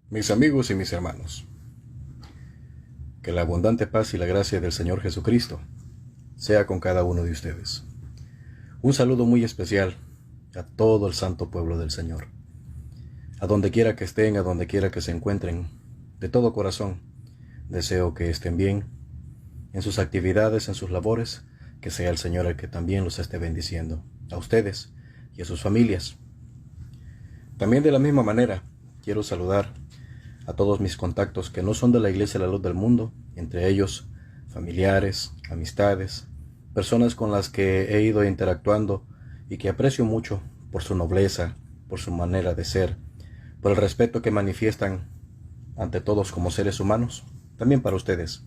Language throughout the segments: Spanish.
Mis amigos y mis hermanos, que la abundante paz y la gracia del Señor Jesucristo sea con cada uno de ustedes. Un saludo muy especial a todo el santo pueblo del Señor. A donde quiera que estén, a donde quiera que se encuentren, de todo corazón, deseo que estén bien en sus actividades, en sus labores, que sea el Señor el que también los esté bendiciendo, a ustedes y a sus familias. También de la misma manera, quiero saludar a todos mis contactos que no son de la Iglesia de la Luz del Mundo, entre ellos familiares, amistades, personas con las que he ido interactuando y que aprecio mucho por su nobleza, por su manera de ser, por el respeto que manifiestan ante todos como seres humanos. También para ustedes,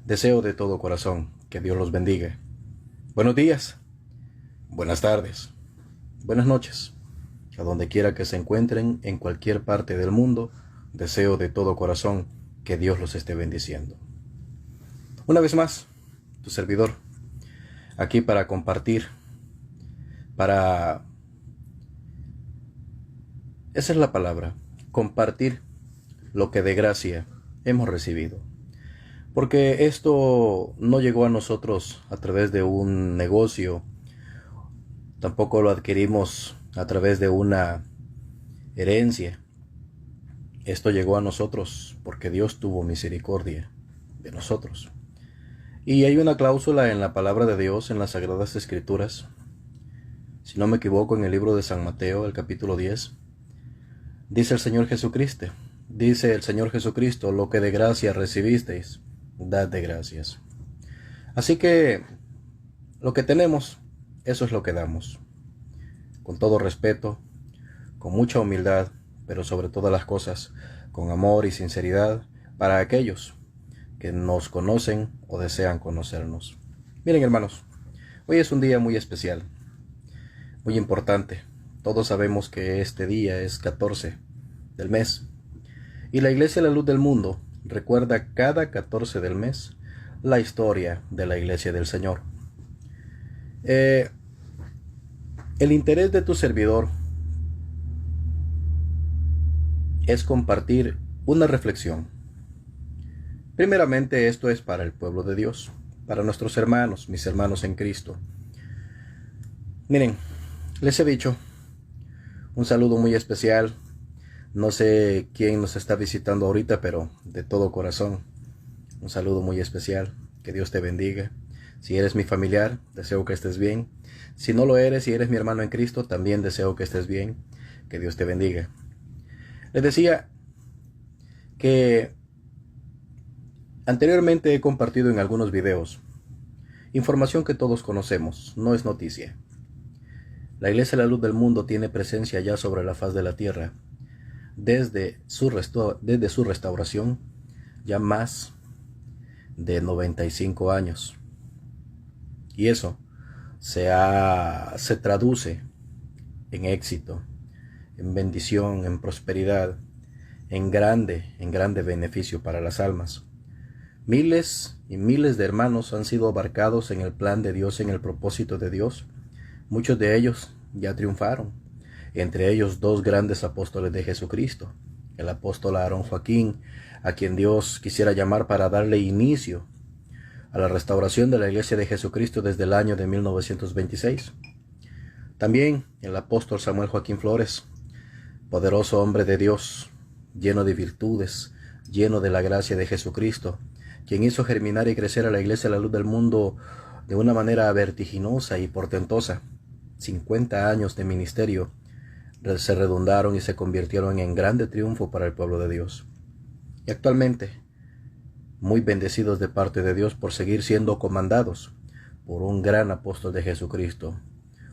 deseo de todo corazón que Dios los bendiga. Buenos días, buenas tardes, buenas noches, a donde quiera que se encuentren en cualquier parte del mundo. Deseo de todo corazón que Dios los esté bendiciendo. Una vez más, tu servidor, aquí para compartir, esa es la palabra, compartir lo que de gracia hemos recibido. Porque esto no llegó a nosotros a través de un negocio, tampoco lo adquirimos a través de una herencia. Esto llegó a nosotros porque Dios tuvo misericordia de nosotros. Y hay una cláusula en la palabra de Dios, en las Sagradas Escrituras, si no me equivoco, en el libro de San Mateo, el capítulo 10, dice el Señor Jesucristo, lo que de gracia recibisteis, dad de gracias. Así que lo que tenemos, eso es lo que damos, con todo respeto, con mucha humildad, pero sobre todas las cosas, con amor y sinceridad para aquellos que nos conocen o desean conocernos. Miren, hermanos, hoy es un día muy especial, muy importante. Todos sabemos que este día es 14 del mes, y la Iglesia de la Luz del Mundo recuerda cada 14 del mes la historia de la Iglesia del Señor. El interés de tu servidor es compartir una reflexión. Primeramente, esto es para el pueblo de Dios, para nuestros hermanos, mis hermanos en Cristo. Miren, les he dicho un saludo muy especial. No sé quién nos está visitando ahorita, pero de todo corazón, un saludo muy especial. Que Dios te bendiga. Si eres mi familiar, deseo que estés bien. Si no lo eres y eres mi hermano en Cristo, también deseo que estés bien. Que Dios te bendiga. Les decía que anteriormente he compartido en algunos videos información que todos conocemos, no es noticia. La Iglesia de la Luz del Mundo tiene presencia ya sobre la faz de la tierra desde su restauración, ya más de 95 años. Y eso se traduce en éxito, en bendición, en prosperidad, en grande beneficio para las almas. Miles y miles de hermanos han sido abarcados en el plan de Dios, en el propósito de Dios. Muchos de ellos ya triunfaron, entre ellos dos grandes apóstoles de Jesucristo, el apóstol Aarón Joaquín, a quien Dios quisiera llamar para darle inicio a la restauración de la Iglesia de Jesucristo desde el año de 1926. También el apóstol Samuel Joaquín Flores, poderoso hombre de Dios, lleno de virtudes, lleno de la gracia de Jesucristo, quien hizo germinar y crecer a la Iglesia de la Luz del Mundo de una manera vertiginosa y portentosa. 50 años de ministerio se redundaron y se convirtieron en grande triunfo para el pueblo de Dios. Y actualmente, muy bendecidos de parte de Dios por seguir siendo comandados por un gran apóstol de Jesucristo,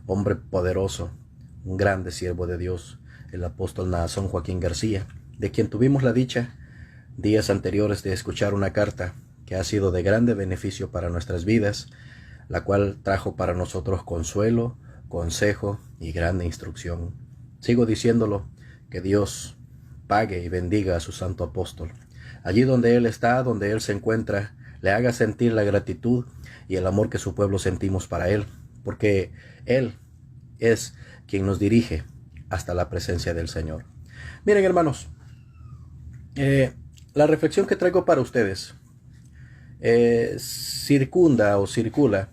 hombre poderoso, un grande siervo de Dios, el apóstol Naasón Joaquín García, de quien tuvimos la dicha días anteriores de escuchar una carta que ha sido de grande beneficio para nuestras vidas, la cual trajo para nosotros consuelo, consejo y grande instrucción. Sigo diciéndolo, que Dios pague y bendiga a su santo apóstol. Allí donde Él está, donde Él se encuentra, le haga sentir la gratitud y el amor que su pueblo sentimos para Él, porque Él es quien nos dirige hasta la presencia del Señor. Miren, hermanos, La reflexión que traigo para ustedes circunda o circula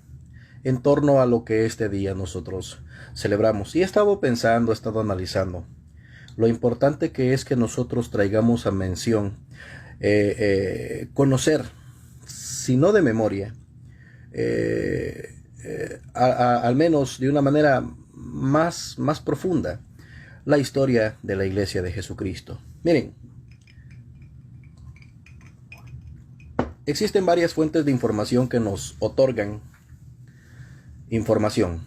en torno a lo que este día nosotros celebramos. Y he estado pensando, he estado analizando lo importante que es que nosotros traigamos a mención, conocer, si no de memoria, al menos de una manera más profunda, la historia de la Iglesia de Jesucristo. Miren, existen varias fuentes de información que nos otorgan información,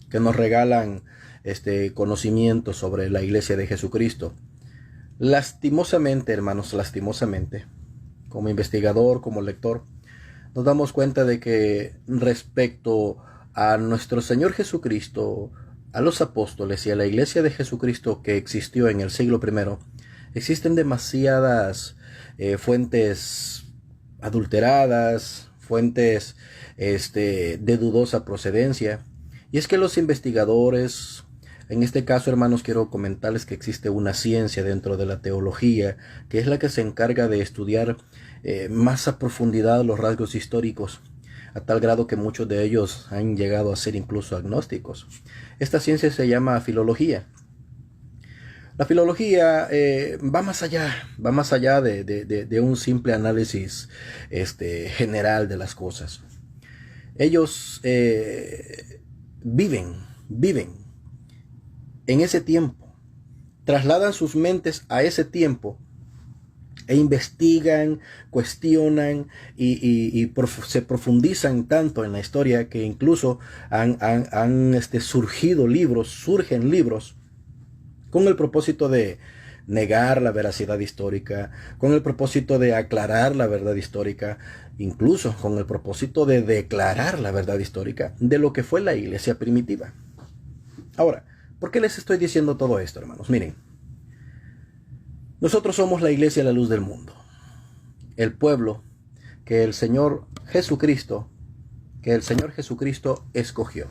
que nos regalan conocimiento sobre la Iglesia de Jesucristo. Lastimosamente, hermanos, lastimosamente, como investigador, como lector, nos damos cuenta de que respecto a nuestro Señor Jesucristo, a los apóstoles y a la Iglesia de Jesucristo que existió en el siglo I, existen demasiadas fuentes adulteradas, fuentes de dudosa procedencia. Y es que los investigadores, en este caso, hermanos, quiero comentarles que existe una ciencia dentro de la teología, que es la que se encarga de estudiar más a profundidad los rasgos históricos, a tal grado que muchos de ellos han llegado a ser incluso agnósticos. Esta ciencia se llama filología. La filología va más allá de un simple análisis general de las cosas. Ellos viven en ese tiempo, trasladan sus mentes a ese tiempo e investigan, cuestionan y se profundizan tanto en la historia que incluso surgen libros con el propósito de negar la veracidad histórica, con el propósito de aclarar la verdad histórica, incluso con el propósito de declarar la verdad histórica de lo que fue la iglesia primitiva. Ahora, ¿por qué les estoy diciendo todo esto, hermanos? Miren, nosotros somos la iglesia, la luz del mundo, el pueblo que el Señor Jesucristo escogió.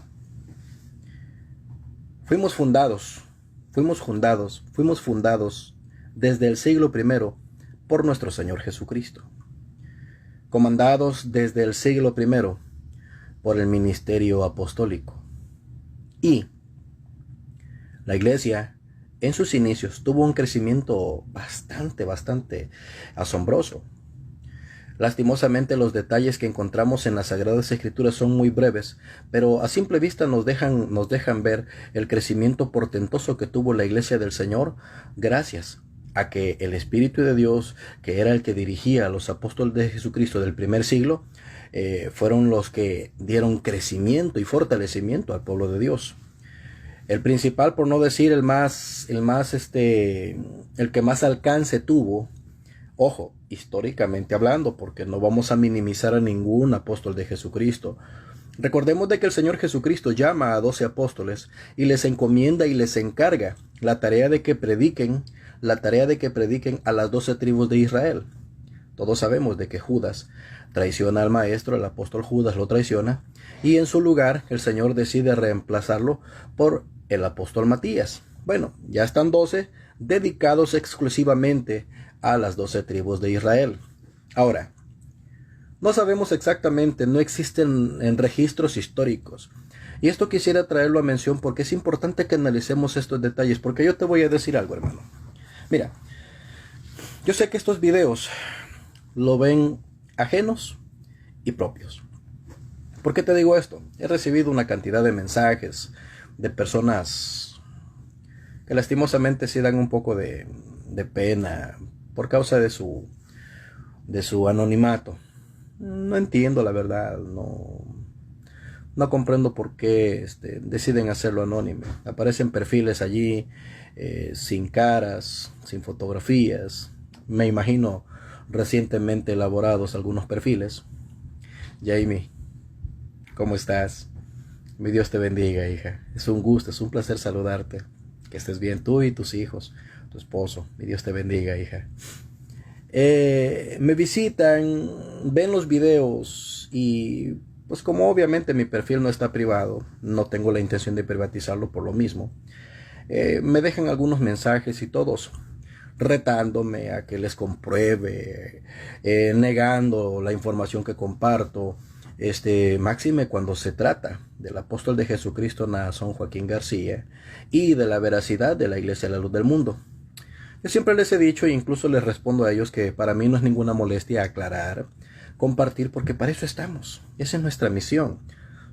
Fuimos fundados desde el siglo I por nuestro Señor Jesucristo, comandados desde el siglo I por el ministerio apostólico. Y la iglesia en sus inicios tuvo un crecimiento bastante asombroso. Lastimosamente, los detalles que encontramos en las Sagradas Escrituras son muy breves, pero a simple vista nos dejan ver el crecimiento portentoso que tuvo la Iglesia del Señor, gracias a que el Espíritu de Dios, que era el que dirigía a los apóstoles de Jesucristo del primer siglo, fueron los que dieron crecimiento y fortalecimiento al pueblo de Dios. El principal, por no decir el que más alcance tuvo, ojo, históricamente hablando, porque no vamos a minimizar a ningún apóstol de Jesucristo. Recordemos de que el Señor Jesucristo llama a 12 apóstoles y les encomienda y les encarga la tarea de que prediquen a las 12 tribus de Israel. Todos sabemos de que Judas traiciona al maestro, el apóstol Judas lo traiciona, y en su lugar el Señor decide reemplazarlo por el apóstol Matías. Bueno, ya están 12 dedicados exclusivamente a las 12 tribus de Israel. Ahora, no sabemos exactamente, no existen en registros históricos. Y esto quisiera traerlo a mención porque es importante que analicemos estos detalles, porque yo te voy a decir algo, hermano. Mira, yo sé que estos videos lo ven ajenos y propios. ¿Por qué te digo esto? He recibido una cantidad de mensajes de personas que lastimosamente sí dan un poco de pena por causa de su anonimato. No entiendo la verdad, no comprendo por qué deciden hacerlo anónimo. Aparecen perfiles allí sin caras, sin fotografías. Me imagino recientemente elaborados algunos perfiles. Jamie, ¿cómo estás? Mi Dios te bendiga, hija. Es un gusto, es un placer saludarte. Que estés bien tú y tus hijos, tu esposo. Mi Dios te bendiga, hija. Me visitan, ven los videos y pues como obviamente mi perfil no está privado, no tengo la intención de privatizarlo por lo mismo. Me dejan algunos mensajes y todos retándome a que les compruebe, negando la información que comparto. Máxime cuando se trata del apóstol de Jesucristo, Naasón Joaquín García, y de la veracidad de la Iglesia de la Luz del Mundo. Yo siempre les he dicho, e incluso les respondo a ellos, que para mí no es ninguna molestia aclarar, compartir, porque para eso estamos. Esa es nuestra misión.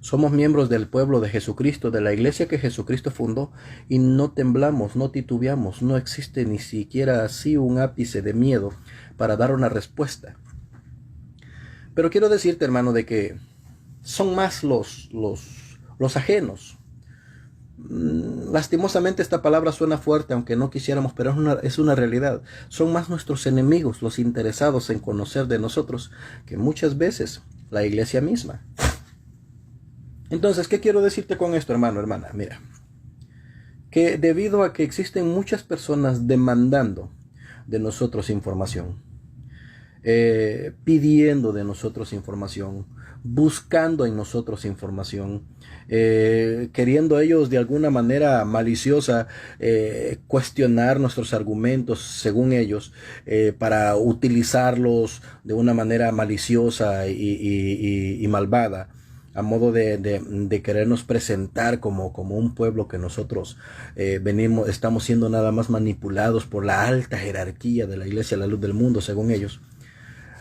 Somos miembros del pueblo de Jesucristo, de la iglesia que Jesucristo fundó, y no temblamos, no titubeamos, no existe ni siquiera así un ápice de miedo para dar una respuesta. Pero quiero decirte, hermano, de que son más los ajenos. Lastimosamente esta palabra suena fuerte, aunque no quisiéramos, pero es una realidad. Son más nuestros enemigos los interesados en conocer de nosotros que muchas veces la iglesia misma. Entonces, ¿qué quiero decirte con esto, hermano, hermana? Mira, que debido a que existen muchas personas demandando de nosotros información, pidiendo de nosotros información, buscando en nosotros información, queriendo ellos de alguna manera maliciosa cuestionar nuestros argumentos según ellos, para utilizarlos de una manera maliciosa y malvada, a modo de querernos presentar como un pueblo que nosotros estamos siendo nada más manipulados por la alta jerarquía de la Iglesia de la Luz del Mundo, según ellos.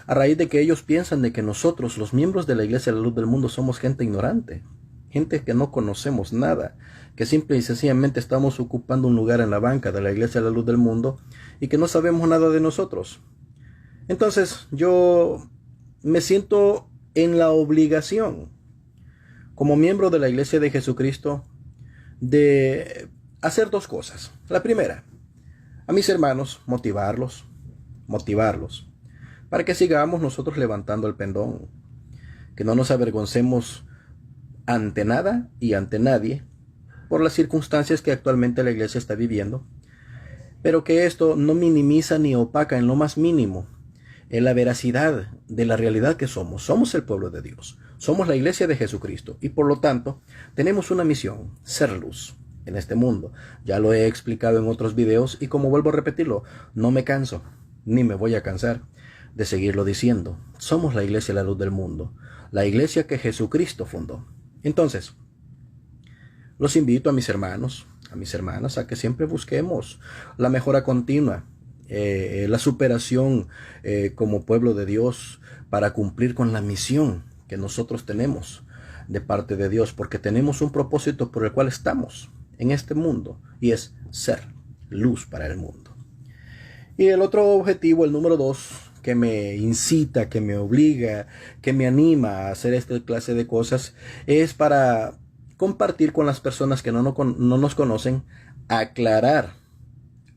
A raíz de que ellos piensan de que nosotros, los miembros de la Iglesia de la Luz del Mundo, somos gente ignorante, gente que no conocemos nada, que simple y sencillamente estamos ocupando un lugar en la banca de la Iglesia de la Luz del Mundo y que no sabemos nada de nosotros. Entonces yo me siento en la obligación, como miembro de la Iglesia de Jesucristo, de hacer dos cosas. La primera, a mis hermanos, motivarlos, para que sigamos nosotros levantando el pendón, que no nos avergoncemos ante nada y ante nadie por las circunstancias que actualmente la iglesia está viviendo, pero que esto no minimiza ni opaca en lo más mínimo en la veracidad de la realidad que somos. Somos el pueblo de Dios, somos la iglesia de Jesucristo y por lo tanto tenemos una misión: ser luz en este mundo. Ya lo he explicado en otros videos y como vuelvo a repetirlo, no me canso ni me voy a cansar de seguirlo diciendo. Somos la iglesia de la luz del mundo, la iglesia que Jesucristo fundó. Entonces, los invito a mis hermanos, a mis hermanas, a que siempre busquemos la mejora continua, la superación como pueblo de Dios, para cumplir con la misión que nosotros tenemos de parte de Dios, porque tenemos un propósito por el cual estamos en este mundo, y es ser luz para el mundo. Y el otro objetivo, el número 2, que me incita, que me obliga, que me anima a hacer esta clase de cosas, es para compartir con las personas que no nos conocen, aclarar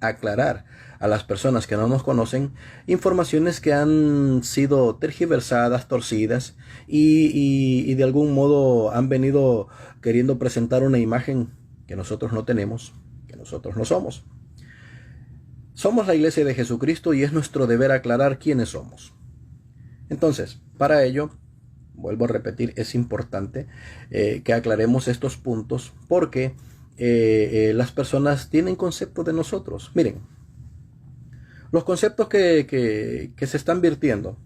a las personas que no nos conocen informaciones que han sido tergiversadas, torcidas y de algún modo han venido queriendo presentar una imagen que nosotros no tenemos, que nosotros no somos. Somos la iglesia de Jesucristo y es nuestro deber aclarar quiénes somos. Entonces, para ello, vuelvo a repetir, es importante que aclaremos estos puntos, porque las personas tienen concepto de nosotros. Miren, los conceptos que se están virtiendo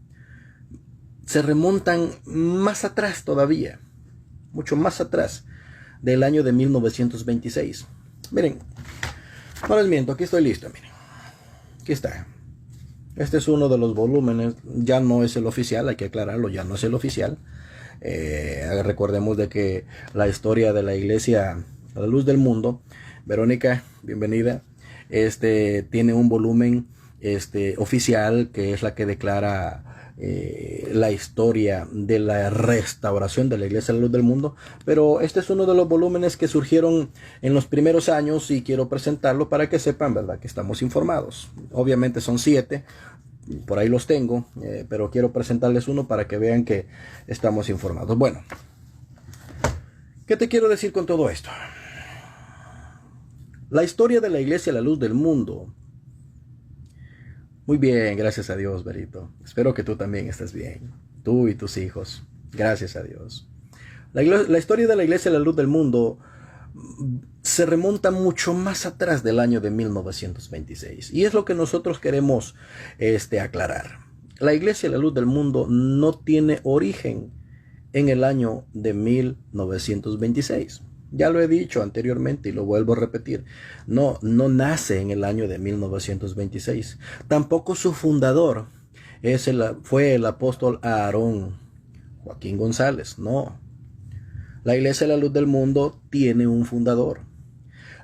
se remontan más atrás todavía, mucho más atrás del año de 1926. Miren, no les miento, aquí estoy listo, miren. Aquí está. Este es uno de los volúmenes. Ya no es el oficial, hay que aclararlo, ya no es el oficial. Recordemos de que la historia de la iglesia a la luz del mundo, Verónica, bienvenida, tiene un volumen oficial, que es la que declara la historia de la restauración de la iglesia a la luz del mundo, pero este es uno de los volúmenes que surgieron en los primeros años y quiero presentarlo para que sepan, ¿verdad?, que estamos informados. Obviamente son 7, por ahí los tengo, pero quiero presentarles uno para que vean que estamos informados. Bueno, ¿qué te quiero decir con todo esto? La historia de la iglesia a la luz del mundo. Muy bien, gracias a Dios, Berito. Espero que tú también estés bien. Tú y tus hijos. Gracias a Dios. La historia de la iglesia a la luz del mundo se remonta mucho más atrás del año de 1926. Y es lo que nosotros queremos aclarar. La Iglesia La Luz del Mundo no tiene origen en el año de 1926. Ya lo he dicho anteriormente y lo vuelvo a repetir. No nace en el año de 1926. Tampoco su fundador fue el apóstol Aarón Joaquín González. No. La Iglesia La Luz del Mundo tiene un fundador.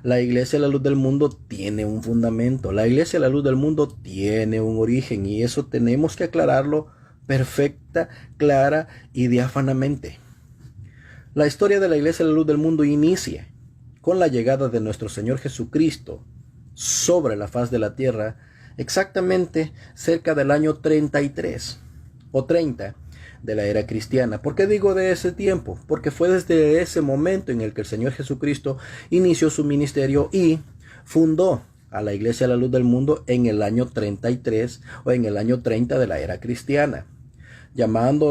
La Iglesia La Luz del Mundo tiene un fundamento. La Iglesia La Luz del Mundo tiene un origen. Y eso tenemos que aclararlo perfecta, clara y diáfanamente. La historia de la Iglesia La Luz del Mundo inicia con la llegada de nuestro Señor Jesucristo sobre la faz de la tierra, exactamente cerca del año 33 o 30 de la era cristiana. ¿Por qué digo de ese tiempo? Porque fue desde ese momento en el que el Señor Jesucristo inició su ministerio y fundó a la Iglesia La Luz del Mundo en el año 33 o en el año 30 de la era cristiana,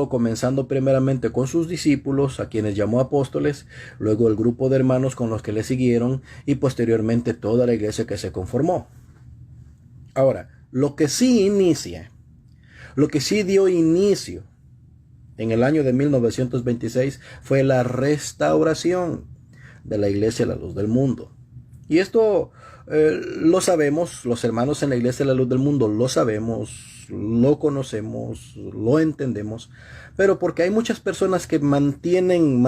comenzando primeramente con sus discípulos, a quienes llamó apóstoles, luego el grupo de hermanos con los que le siguieron y posteriormente toda la iglesia que se conformó. Ahora, lo que sí dio inicio en el año de 1926 fue la restauración de la Iglesia La Luz del Mundo. Y esto lo sabemos, los hermanos en la Iglesia La Luz del Mundo lo sabemos, lo conocemos, lo entendemos, pero porque hay muchas personas que mantienen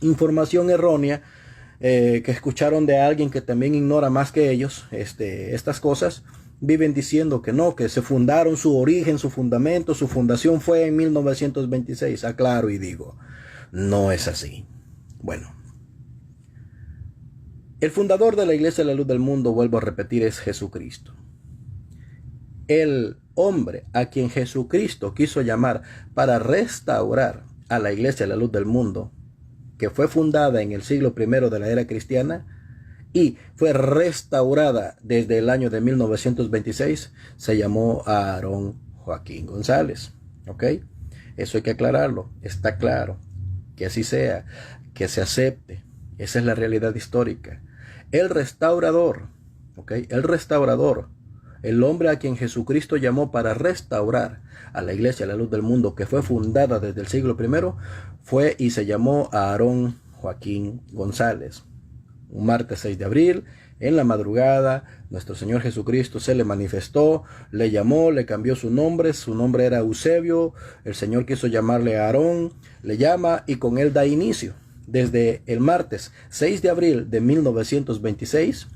información errónea, que escucharon de alguien que también ignora más que ellos estas cosas. Viven diciendo que no, que se fundaron, su origen, su fundamento, su fundación fue en 1926. Aclaro y digo, no es así. Bueno, el fundador de la Iglesia La Luz del Mundo, vuelvo a repetir, es Jesucristo. El hombre a quien Jesucristo quiso llamar para restaurar a la Iglesia La Luz del Mundo, que fue fundada en el siglo I de la era cristiana, y fue restaurada desde el año de 1926, se llamó Aarón Joaquín González. ¿Ok? Eso hay que aclararlo. Está claro. Que así sea. Que se acepte. Esa es la realidad histórica. El restaurador. ¿Ok? El restaurador. El hombre a quien Jesucristo llamó para restaurar a la Iglesia La Luz del Mundo, que fue fundada desde el siglo I, fue y se llamó Aarón Joaquín González. Un martes 6 de abril, en la madrugada, nuestro Señor Jesucristo se le manifestó, le llamó, le cambió su nombre era Eusebio, el Señor quiso llamarle Aarón, le llama y con él da inicio. Desde el martes 6 de abril de 1926,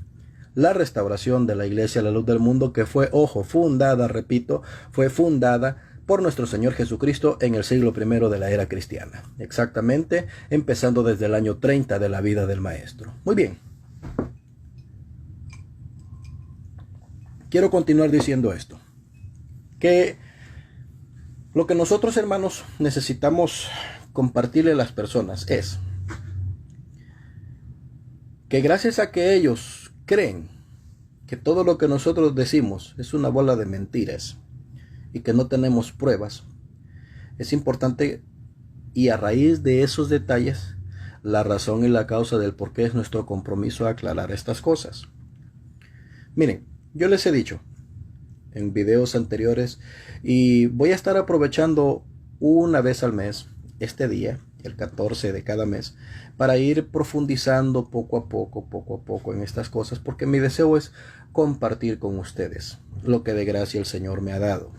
la restauración de la Iglesia La Luz del Mundo, que fue, fundada, repito, fue fundada por nuestro Señor Jesucristo en el siglo I de la era cristiana. Exactamente, empezando desde el año 30 de la vida del Maestro. Muy bien. Quiero continuar diciendo esto. Que lo que nosotros, hermanos, necesitamos compartirle a las personas es que gracias a que ellos creen que todo lo que nosotros decimos es una bola de mentiras y que no tenemos pruebas, es importante, y a raíz de esos detalles, la razón y la causa del por qué es nuestro compromiso aclarar estas cosas. Miren, yo les he dicho en videos anteriores, y voy a estar aprovechando una vez al mes, este día, el 14 de cada mes, para ir profundizando poco a poco en estas cosas, porque mi deseo es compartir con ustedes lo que de gracia el Señor me ha dado,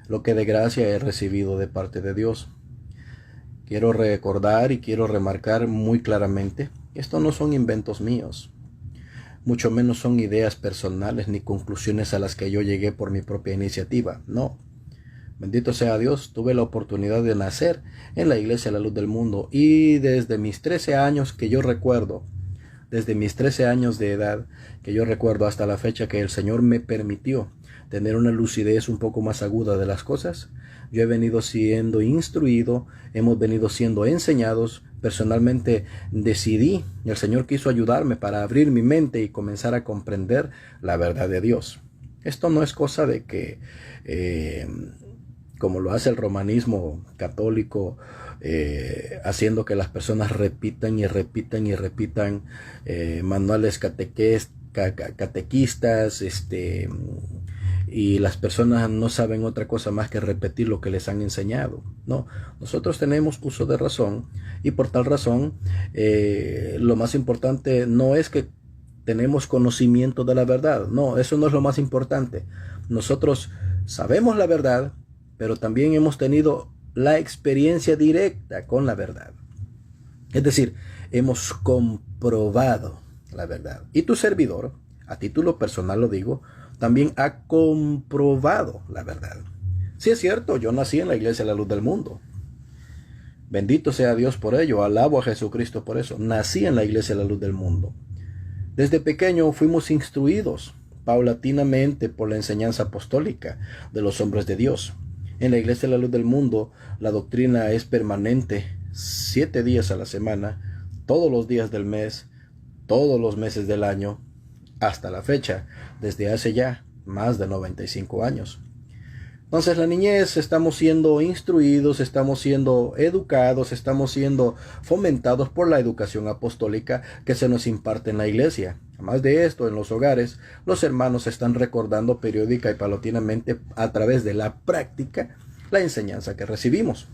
lo que de gracia he recibido de parte de Dios. Quiero recordar y quiero remarcar muy claramente, esto no son inventos míos, mucho menos son ideas personales ni conclusiones a las que yo llegué por mi propia iniciativa, no. Bendito sea Dios, tuve la oportunidad de nacer en la Iglesia La Luz del Mundo, y desde mis 13 años que yo recuerdo, desde mis 13 años de edad que yo recuerdo hasta la fecha que el Señor me permitió tener una lucidez un poco más aguda de las cosas, yo he venido siendo instruido, hemos venido siendo enseñados. Personalmente decidí, y el Señor quiso ayudarme para abrir mi mente y comenzar a comprender la verdad de Dios. Esto no es cosa de que, como lo hace el romanismo católico, haciendo que las personas repitan y repitan y repitan manuales catequistas, y las personas no saben otra cosa más que repetir lo que les han enseñado. No, nosotros tenemos uso de razón, y por tal razón lo más importante no es que tenemos conocimiento de la verdad. No, eso no es lo más importante. Nosotros sabemos la verdad, pero también hemos tenido la experiencia directa con la verdad. Es decir, hemos comprobado la verdad. Y tu servidor, a título personal lo digo, también ha comprobado la verdad. Sí, es cierto, yo nací en la Iglesia de la Luz del Mundo. Bendito sea Dios por ello, alabo a Jesucristo por eso. Nací en la Iglesia de la Luz del Mundo. Desde pequeño fuimos instruidos paulatinamente por la enseñanza apostólica de los hombres de Dios. En la Iglesia de la Luz del Mundo, la doctrina es permanente, 7 días a la semana, todos los días del mes, todos los meses del año, hasta la fecha, desde hace ya más de 95 años. Entonces, la niñez estamos siendo instruidos, estamos siendo educados, estamos siendo fomentados por la educación apostólica que se nos imparte en la iglesia. Además de esto, en los hogares, los hermanos están recordando periódica y paulatinamente a través de la práctica la enseñanza que recibimos.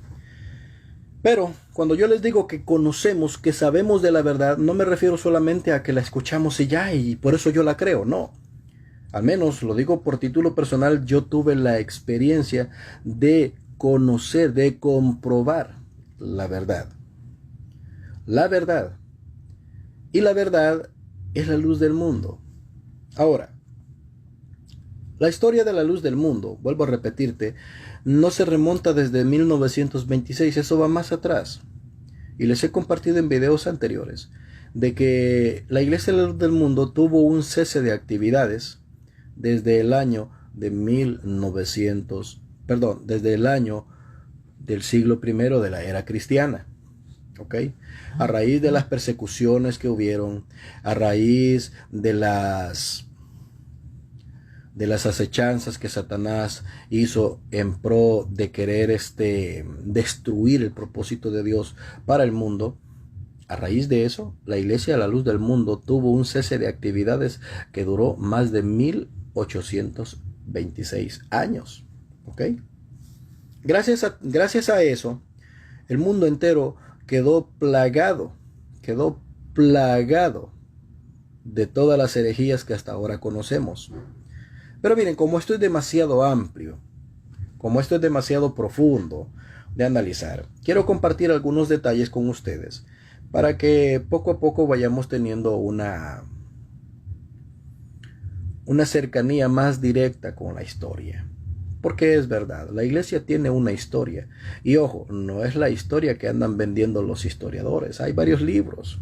Pero cuando yo les digo que conocemos, que sabemos de la verdad, no me refiero solamente a que la escuchamos y ya, y por eso yo la creo, no. Al menos, lo digo por título personal, yo tuve la experiencia de conocer, de comprobar la verdad. La verdad. Y la verdad es la luz del mundo. Ahora, la historia de la luz del mundo, vuelvo a repetirte, no se remonta desde 1926, eso va más atrás. Y les he compartido en videos anteriores de que la Iglesia de la Luz del Mundo tuvo un cese de actividades desde el año de desde el año del siglo I de la era cristiana. ¿Ok? A raíz de las persecuciones que hubieron, a raíz de las acechanzas que Satanás hizo en pro de querer destruir el propósito de Dios para el mundo, a raíz de eso, la Iglesia de la Luz del Mundo tuvo un cese de actividades que duró más de 1826 años. ¿Ok? Gracias a eso, el mundo entero quedó plagado de todas las herejías que hasta ahora conocemos. Pero miren, como esto es demasiado amplio, como esto es demasiado profundo de analizar, quiero compartir algunos detalles con ustedes para que poco a poco vayamos teniendo una cercanía más directa con la historia. Porque es verdad, la iglesia tiene una historia. Y ojo, no es la historia que andan vendiendo los historiadores. Hay varios libros.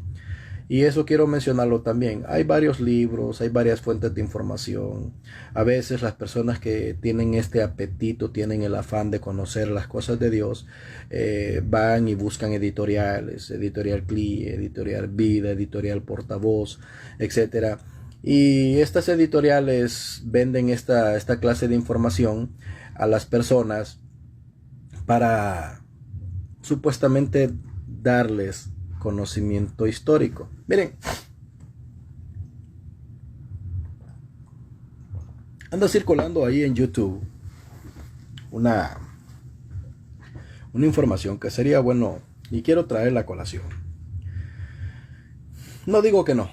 Y eso quiero mencionarlo también. Hay varios libros, hay varias fuentes de información. A veces las personas que tienen este apetito, tienen el afán de conocer las cosas de Dios, van y buscan editoriales, Editorial CLI, Editorial Vida, Editorial Portavoz, etcétera. Y estas editoriales venden esta clase de información a las personas para supuestamente darles conocimiento histórico. Miren, anda circulando ahí en YouTube una información que sería bueno y quiero traerla a colación. No digo que no.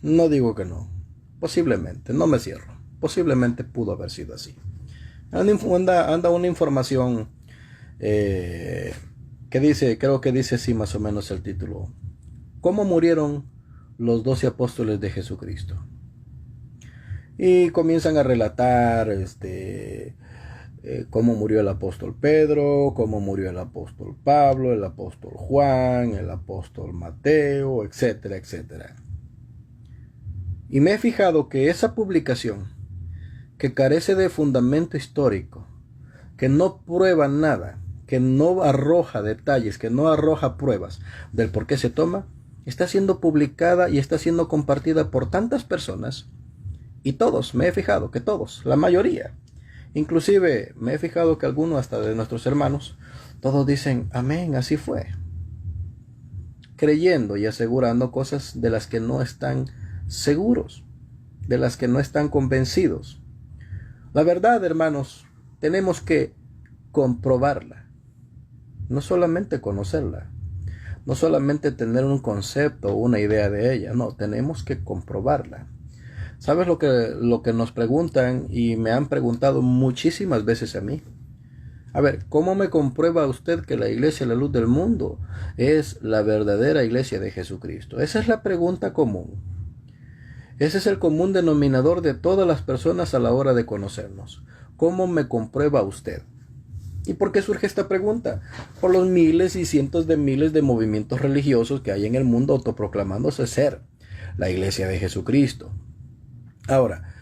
No digo que no. Posiblemente, no me cierro. Posiblemente pudo haber sido así. Anda una información que dice, creo que dice así más o menos el título. ¿Cómo murieron los 12 apóstoles de Jesucristo? Y comienzan a relatar cómo murió el apóstol Pedro, cómo murió el apóstol Pablo, el apóstol Juan, el apóstol Mateo, etcétera, etcétera. Y me he fijado que esa publicación, que carece de fundamento histórico, que no prueba nada, que no arroja detalles, que no arroja pruebas del por qué se toma, está siendo publicada y está siendo compartida por tantas personas, y todos, me he fijado que todos, la mayoría, Inclusive me he fijado que algunos hasta de nuestros hermanos, todos dicen, amén, así fue. Creyendo y asegurando cosas de las que no están seguros, de las que no están convencidos. La verdad, hermanos, tenemos que comprobarla, no solamente conocerla, no solamente tener un concepto o una idea de ella, no, tenemos que comprobarla. ¿Sabes lo que nos preguntan y me han preguntado muchísimas veces a mí? A ver, ¿cómo me comprueba usted que la iglesia, la luz del mundo, es la verdadera iglesia de Jesucristo? Esa es la pregunta común. Ese es el común denominador de todas las personas a la hora de conocernos. ¿Cómo me comprueba usted? ¿Y por qué surge esta pregunta? Por los miles y cientos de miles de movimientos religiosos que hay en el mundo autoproclamándose ser la iglesia de Jesucristo. Ahora,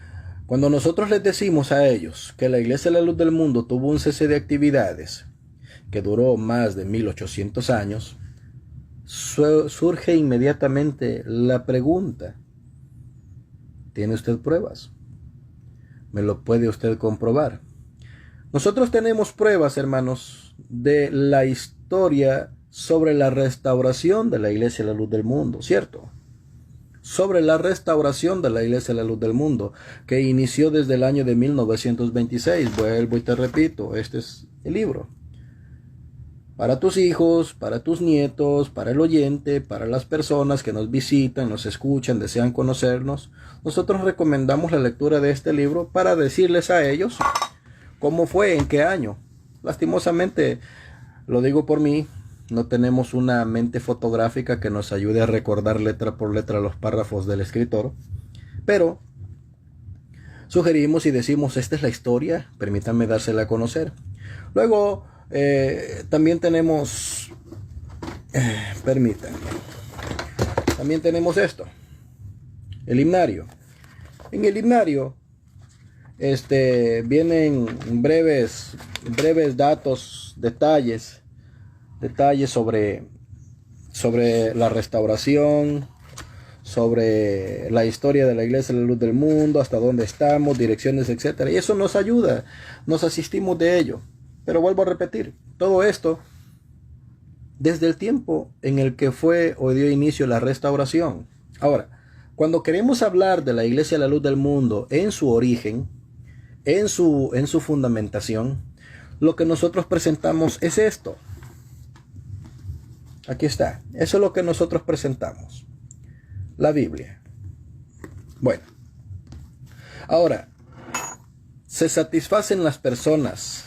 cuando nosotros les decimos a ellos que la iglesia de la luz del mundo tuvo un cese de actividades que duró más de 1800 años, surge inmediatamente la pregunta, ¿tiene usted pruebas? ¿Me lo puede usted comprobar? Nosotros tenemos pruebas, hermanos, de la historia sobre la restauración de la iglesia de la luz del mundo, ¿cierto? Sobre la restauración de la iglesia de la luz del mundo, que inició desde el año de 1926. Vuelvo y te repito, este es el libro. Para tus hijos, para tus nietos, para el oyente, para las personas que nos visitan, nos escuchan, desean conocernos, nosotros recomendamos la lectura de este libro para decirles a ellos cómo fue, en qué año. Lastimosamente, lo digo por mí, no tenemos una mente fotográfica que nos ayude a recordar letra por letra los párrafos del escritor, pero sugerimos y decimos, esta es la historia, permítanme dársela a conocer. Luego, también tenemos, también tenemos esto, el himnario. En el himnario, vienen breves datos, detalles sobre la restauración, sobre la historia de la iglesia de la luz del mundo, hasta dónde estamos, direcciones, etcétera. Y eso nos ayuda, nos asistimos de ello. Pero vuelvo a repetir, todo esto desde el tiempo en el que fue o dio inicio la restauración. Ahora, cuando queremos hablar de la iglesia de la luz del mundo en su origen, en su fundamentación, lo que nosotros presentamos es esto. Aquí está. Eso es lo que nosotros presentamos. La Biblia. Bueno. Ahora, se satisfacen las personas.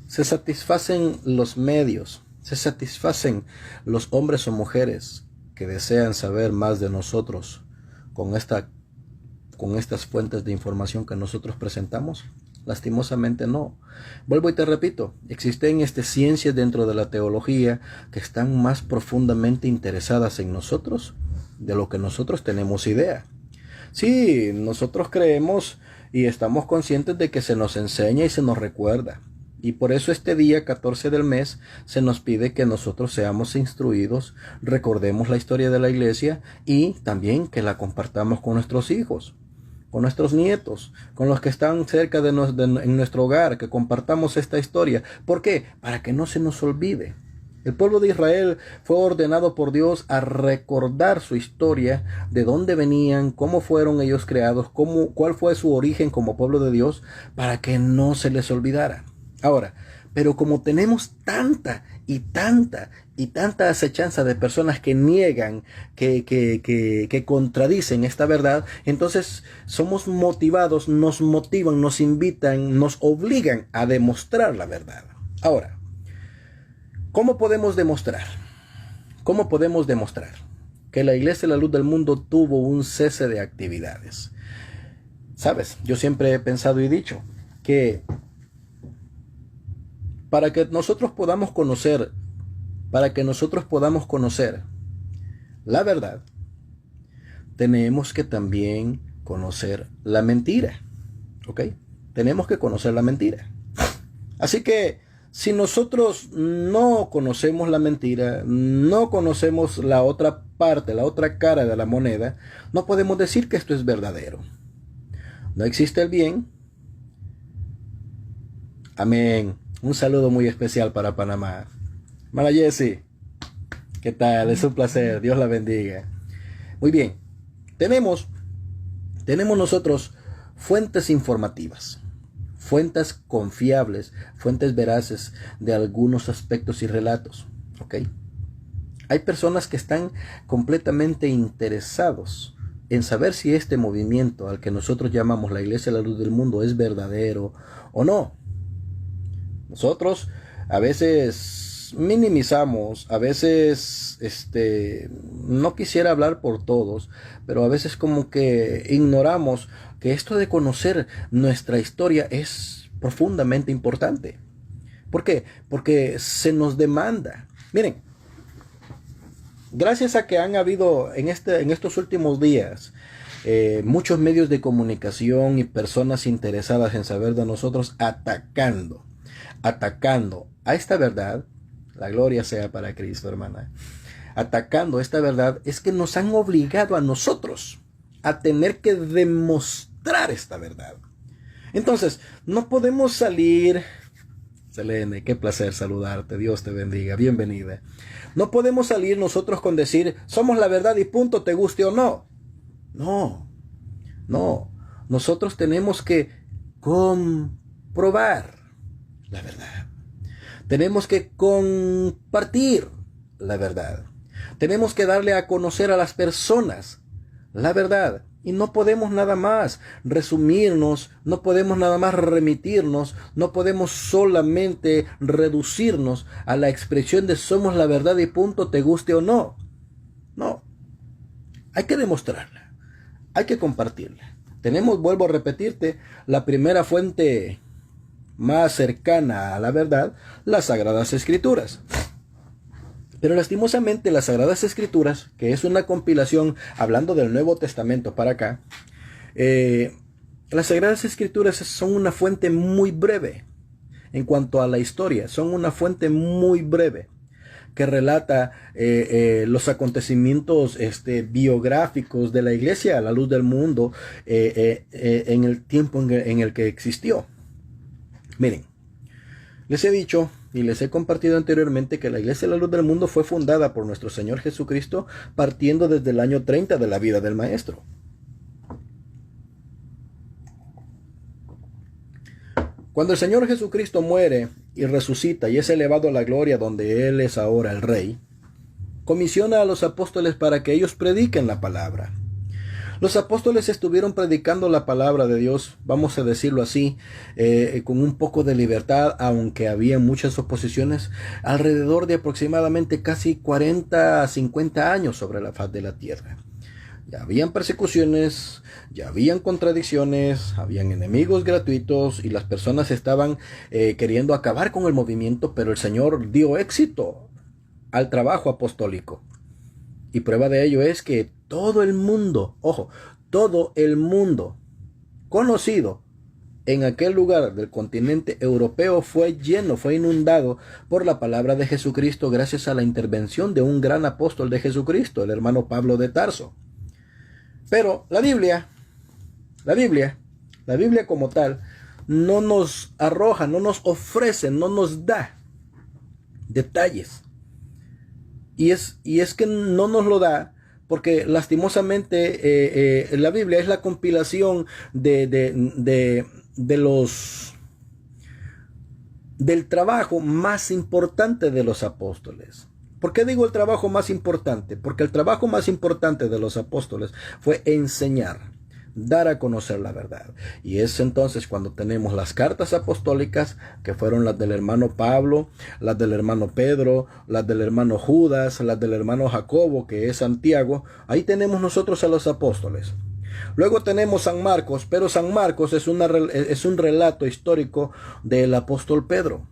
Se satisfacen los medios. Se satisfacen los hombres o mujeres que desean saber más de nosotros con estas fuentes de información que nosotros presentamos. Lastimosamente no. Vuelvo y te repito, existen ciencias dentro de la teología que están más profundamente interesadas en nosotros de lo que nosotros tenemos idea. Sí, nosotros creemos y estamos conscientes de que se nos enseña y se nos recuerda. Y por eso este día 14 del mes se nos pide que nosotros seamos instruidos, recordemos la historia de la iglesia y también que la compartamos con nuestros hijos, con nuestros nietos, con los que están cerca en nuestro hogar, que compartamos esta historia. ¿Por qué? Para que no se nos olvide. El pueblo de Israel fue ordenado por Dios a recordar su historia, de dónde venían, cómo fueron ellos creados, cuál fue su origen como pueblo de Dios, para que no se les olvidara. Ahora, pero como tenemos tanta acechanza de personas que niegan, que contradicen esta verdad, entonces somos motivados, nos motivan, nos invitan, nos obligan a demostrar la verdad. Ahora, ¿cómo podemos demostrar? ¿Cómo podemos demostrar que la iglesia de la luz del mundo tuvo un cese de actividades? Sabes, yo siempre he pensado y dicho que para que nosotros podamos conocer la verdad, tenemos que también conocer la mentira. ¿Ok? Tenemos que conocer la mentira. Así que si nosotros no conocemos la mentira, no conocemos la otra parte, la otra cara de la moneda, no podemos decir que esto es verdadero. No existe el bien Amén. Un saludo muy especial para Panamá. Mala Jessie, ¿qué tal? Es un placer. Dios la bendiga. Muy bien. Tenemos nosotros fuentes informativas, fuentes confiables, fuentes veraces de algunos aspectos y relatos. ¿Ok? Hay personas que están completamente interesados en saber si este movimiento al que nosotros llamamos la Iglesia de la Luz del Mundo es verdadero o no. Nosotros a veces minimizamos, a veces no quisiera hablar por todos, pero a veces como que ignoramos que esto de conocer nuestra historia es profundamente importante. ¿Por qué? Porque se nos demanda. Miren, gracias a que han habido en estos últimos días muchos medios de comunicación y personas interesadas en saber de nosotros atacando a esta verdad, la gloria sea para Cristo, hermana. Atacando esta verdad es que nos han obligado a nosotros a tener que demostrar esta verdad. Entonces, no podemos salir. Selene, qué placer saludarte, Dios te bendiga, bienvenida. No podemos salir nosotros con decir, somos la verdad y punto, te guste o no. No, nosotros tenemos que comprobar la verdad. Tenemos que compartir la verdad. Tenemos que darle a conocer a las personas la verdad. Y no podemos nada más resumirnos, no podemos nada más remitirnos, no podemos solamente reducirnos a la expresión de somos la verdad y punto, te guste o no. No, hay que demostrarla, hay que compartirla. Tenemos, vuelvo a repetirte, la primera fuente más cercana a la verdad, las Sagradas Escrituras. Pero lastimosamente las Sagradas Escrituras, que es una compilación, hablando del Nuevo Testamento para acá, las Sagradas Escrituras son una fuente muy breve en cuanto a la historia, son una fuente muy breve que relata los acontecimientos biográficos de la Iglesia a la luz del mundo en el tiempo en el que existió. Miren, les he dicho y les he compartido anteriormente que la Iglesia de la Luz del Mundo fue fundada por nuestro Señor Jesucristo partiendo desde el año 30 de la vida del Maestro. Cuando el Señor Jesucristo muere y resucita y es elevado a la gloria donde Él es ahora el Rey, comisiona a los apóstoles para que ellos prediquen la palabra. Los apóstoles estuvieron predicando la palabra de Dios, vamos a decirlo así, con un poco de libertad, aunque había muchas oposiciones, alrededor de aproximadamente casi 40 a 50 años sobre la faz de la tierra. Ya habían persecuciones, ya habían contradicciones, habían enemigos gratuitos y las personas estaban queriendo acabar con el movimiento, pero el Señor dio éxito al trabajo apostólico. Y prueba de ello es que todo el mundo, ojo, todo el mundo conocido en aquel lugar del continente europeo fue lleno, fue inundado por la palabra de Jesucristo gracias a la intervención de un gran apóstol de Jesucristo, el hermano Pablo de Tarso. Pero la Biblia como tal, no nos arroja, no nos ofrece, no nos da detalles. Y es que no nos lo da porque lastimosamente la Biblia es la compilación del trabajo más importante de los apóstoles. ¿Por qué digo el trabajo más importante? Porque el trabajo más importante de los apóstoles fue enseñar, dar a conocer la verdad. Y es entonces cuando tenemos las cartas apostólicas, que fueron las del hermano Pablo, las del hermano Pedro, las del hermano Judas, las del hermano Jacobo, que es Santiago. Ahí tenemos nosotros a los apóstoles. Luego tenemos San Marcos, pero San Marcos es un relato histórico del apóstol Pedro.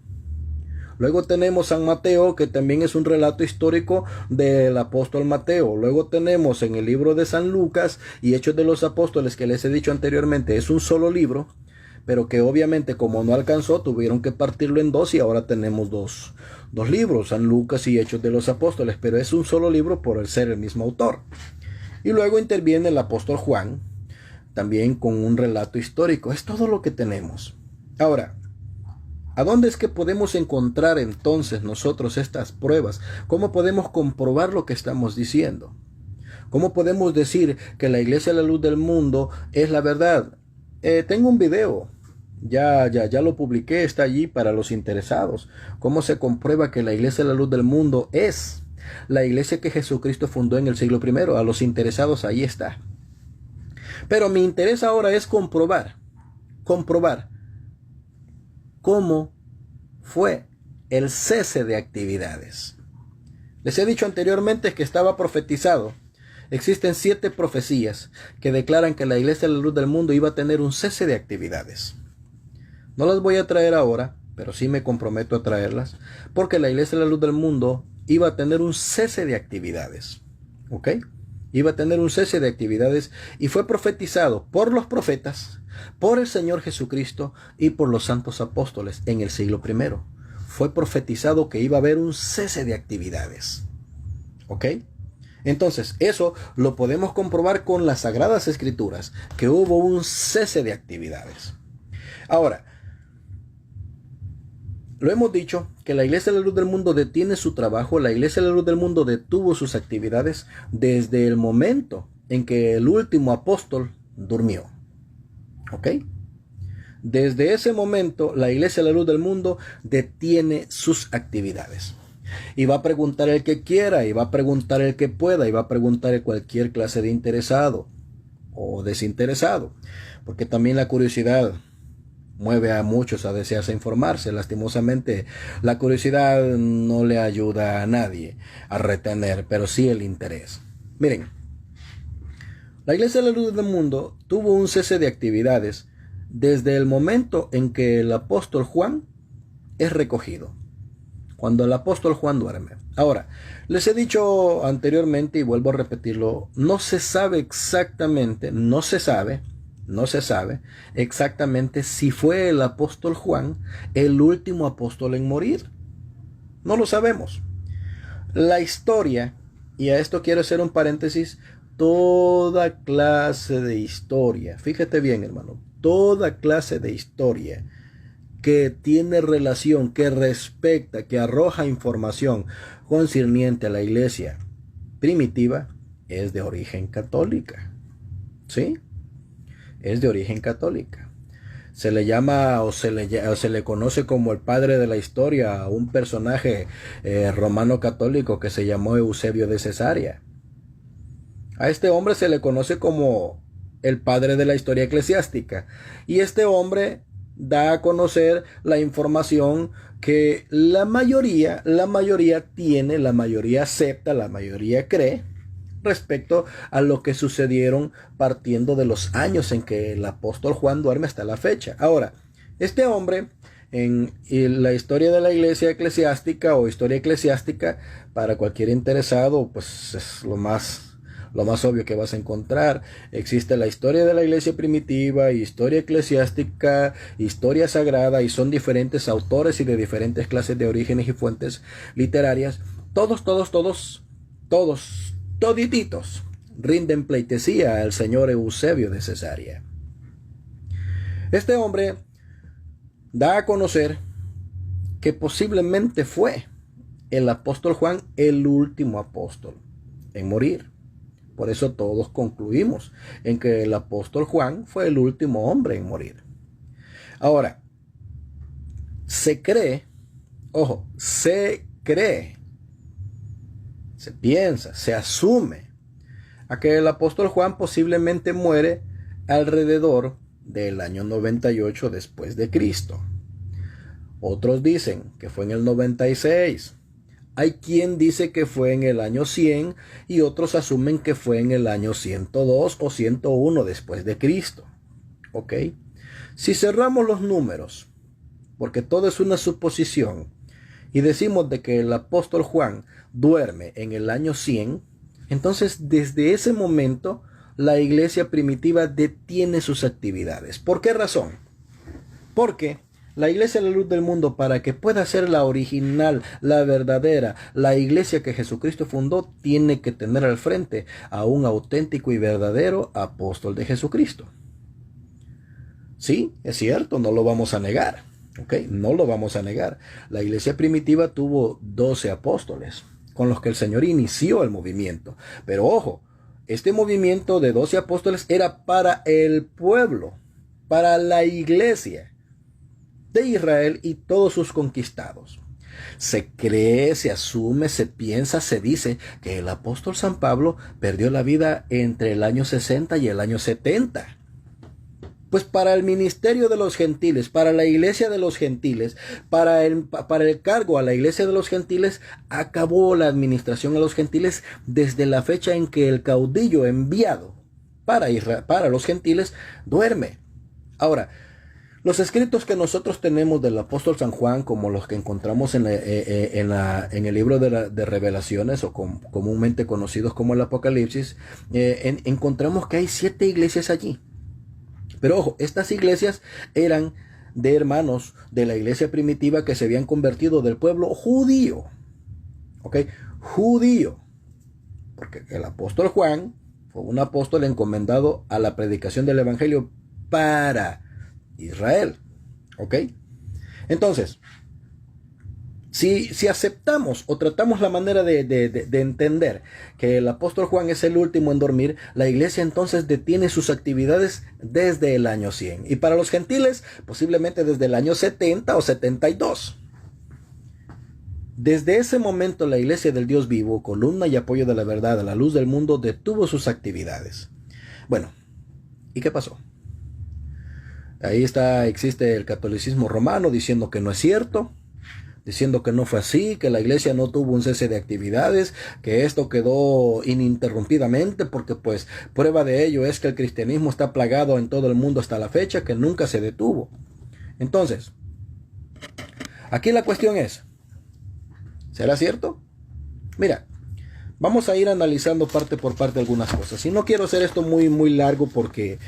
Luego tenemos San Mateo, que también es un relato histórico del apóstol Mateo. Luego tenemos en el libro de San Lucas y Hechos de los Apóstoles, que les he dicho anteriormente, es un solo libro, pero que obviamente como no alcanzó, tuvieron que partirlo en dos y ahora tenemos dos libros, San Lucas y Hechos de los Apóstoles, pero es un solo libro por el ser el mismo autor. Y luego interviene el apóstol Juan, también con un relato histórico. Es todo lo que tenemos. Ahora, ¿A dónde es que podemos encontrar entonces nosotros estas pruebas? ¿Cómo podemos comprobar lo que estamos diciendo? ¿Cómo podemos decir que la Iglesia de la Luz del Mundo es la verdad? Tengo un video, ya lo publiqué, está allí para los interesados. ¿Cómo se comprueba que la Iglesia de la Luz del Mundo es la iglesia que Jesucristo fundó en el siglo I? A los interesados ahí está. Pero mi interés ahora es comprobar cómo fue el cese de actividades. Les he dicho anteriormente que estaba profetizado. Existen 7 profecías que declaran que la Iglesia de la Luz del Mundo iba a tener un cese de actividades. No las voy a traer ahora, pero sí me comprometo a traerlas, porque la Iglesia de la Luz del Mundo iba a tener un cese de actividades. ¿Ok? Iba a tener un cese de actividades y fue profetizado por los profetas, por el Señor Jesucristo y por los santos apóstoles en el siglo I. Fue profetizado que iba a haber un cese de actividades. ¿Ok? Entonces, eso lo podemos comprobar con las Sagradas Escrituras, que hubo un cese de actividades. Ahora, lo hemos dicho, que la Iglesia de la Luz del Mundo detiene su trabajo, la Iglesia de la Luz del Mundo detuvo sus actividades desde el momento en que el último apóstol durmió. ¿Ok? Desde ese momento, la Iglesia de la Luz del Mundo detiene sus actividades. Y va a preguntar el que quiera, y va a preguntar el que pueda, y va a preguntar cualquier clase de interesado o desinteresado, porque también la curiosidad mueve a muchos a desearse informarse. Lastimosamente, la curiosidad no le ayuda a nadie a retener, pero sí el interés. Miren, la Iglesia de la Luz del Mundo tuvo un cese de actividades desde el momento en que el apóstol Juan es recogido. Cuando el apóstol Juan duerme. Ahora, les he dicho anteriormente y vuelvo a repetirlo, no se sabe exactamente exactamente si fue el apóstol Juan el último apóstol en morir. No lo sabemos. La historia, y a esto quiero hacer un paréntesis, toda clase de historia, fíjate bien, hermano, toda clase de historia que tiene relación, que respecta, que arroja información concerniente a la iglesia primitiva, es de origen católica. ¿Sí? Es de origen católica. Se le llama o se le conoce como el padre de la historia a un personaje romano católico que se llamó Eusebio de Cesarea. A este hombre se le conoce como el padre de la historia eclesiástica. Y este hombre da a conocer la información que la mayoría tiene, la mayoría acepta, la mayoría cree, respecto a lo que sucedieron partiendo de los años en que el apóstol Juan duerme hasta la fecha. Ahora, este hombre, en la historia de la iglesia eclesiástica o historia eclesiástica, para cualquier interesado, pues es lo más obvio que vas a encontrar. Existe la historia de la iglesia primitiva, historia eclesiástica, historia sagrada, y son diferentes autores y de diferentes clases de orígenes y fuentes literarias. Todititos rinden pleitesía al señor Eusebio de Cesarea. Este hombre da a conocer que posiblemente fue el apóstol Juan el último apóstol en morir. Por eso todos concluimos en que el apóstol Juan fue el último hombre en morir. Ahora, se cree, se piensa, se asume a que el apóstol Juan posiblemente muere alrededor del año 98 después de Cristo. Otros dicen que fue en el 96. Hay quien dice que fue en el año 100 y otros asumen que fue en el año 102 o 101 después de Cristo. ¿Ok? Si cerramos los números, porque todo es una suposición, y decimos de que el apóstol Juan duerme en el año 100, entonces desde ese momento la iglesia primitiva detiene sus actividades. ¿Por qué razón? Porque la Iglesia de la Luz del Mundo, para que pueda ser la original, la verdadera, la iglesia que Jesucristo fundó, tiene que tener al frente a un auténtico y verdadero apóstol de Jesucristo. Sí, es cierto, no lo vamos a negar. ¿Ok? No lo vamos a negar. La iglesia primitiva tuvo 12 apóstoles, con los que el Señor inició el movimiento. Pero ojo, este movimiento de 12 apóstoles era para el pueblo, para la iglesia de Israel y todos sus conquistados. Se cree, se asume, se piensa, se dice que el apóstol San Pablo perdió la vida entre el año 60 y el año 70. Pues para el ministerio de los gentiles, para la iglesia de los gentiles, para el cargo a la iglesia de los gentiles, acabó la administración a los gentiles desde la fecha en que el caudillo enviado para los gentiles duerme. Ahora, los escritos que nosotros tenemos del apóstol San Juan, como los que encontramos en el libro de Revelaciones, o comúnmente conocidos como el Apocalipsis, encontramos que hay 7 iglesias allí. Pero ojo, estas iglesias eran de hermanos de la iglesia primitiva que se habían convertido del pueblo judío. ¿Ok? Judío. Porque el apóstol Juan fue un apóstol encomendado a la predicación del evangelio para Israel. ¿Ok? Entonces, si aceptamos o tratamos la manera de entender que el apóstol Juan es el último en dormir, la iglesia entonces detiene sus actividades desde el año 100. Y para los gentiles, posiblemente desde el año 70 o 72. Desde ese momento, la iglesia del Dios vivo, columna y apoyo de la verdad a la luz del mundo, detuvo sus actividades. Bueno, ¿y qué pasó? Ahí existe el catolicismo romano diciendo que no es cierto, diciendo que no fue así, que la iglesia no tuvo un cese de actividades, que esto quedó ininterrumpidamente, porque pues prueba de ello es que el cristianismo está plagado en todo el mundo hasta la fecha, que nunca se detuvo. Entonces, aquí la cuestión es, ¿será cierto? Mira, vamos a ir analizando parte por parte algunas cosas. Y no quiero hacer esto muy largo porque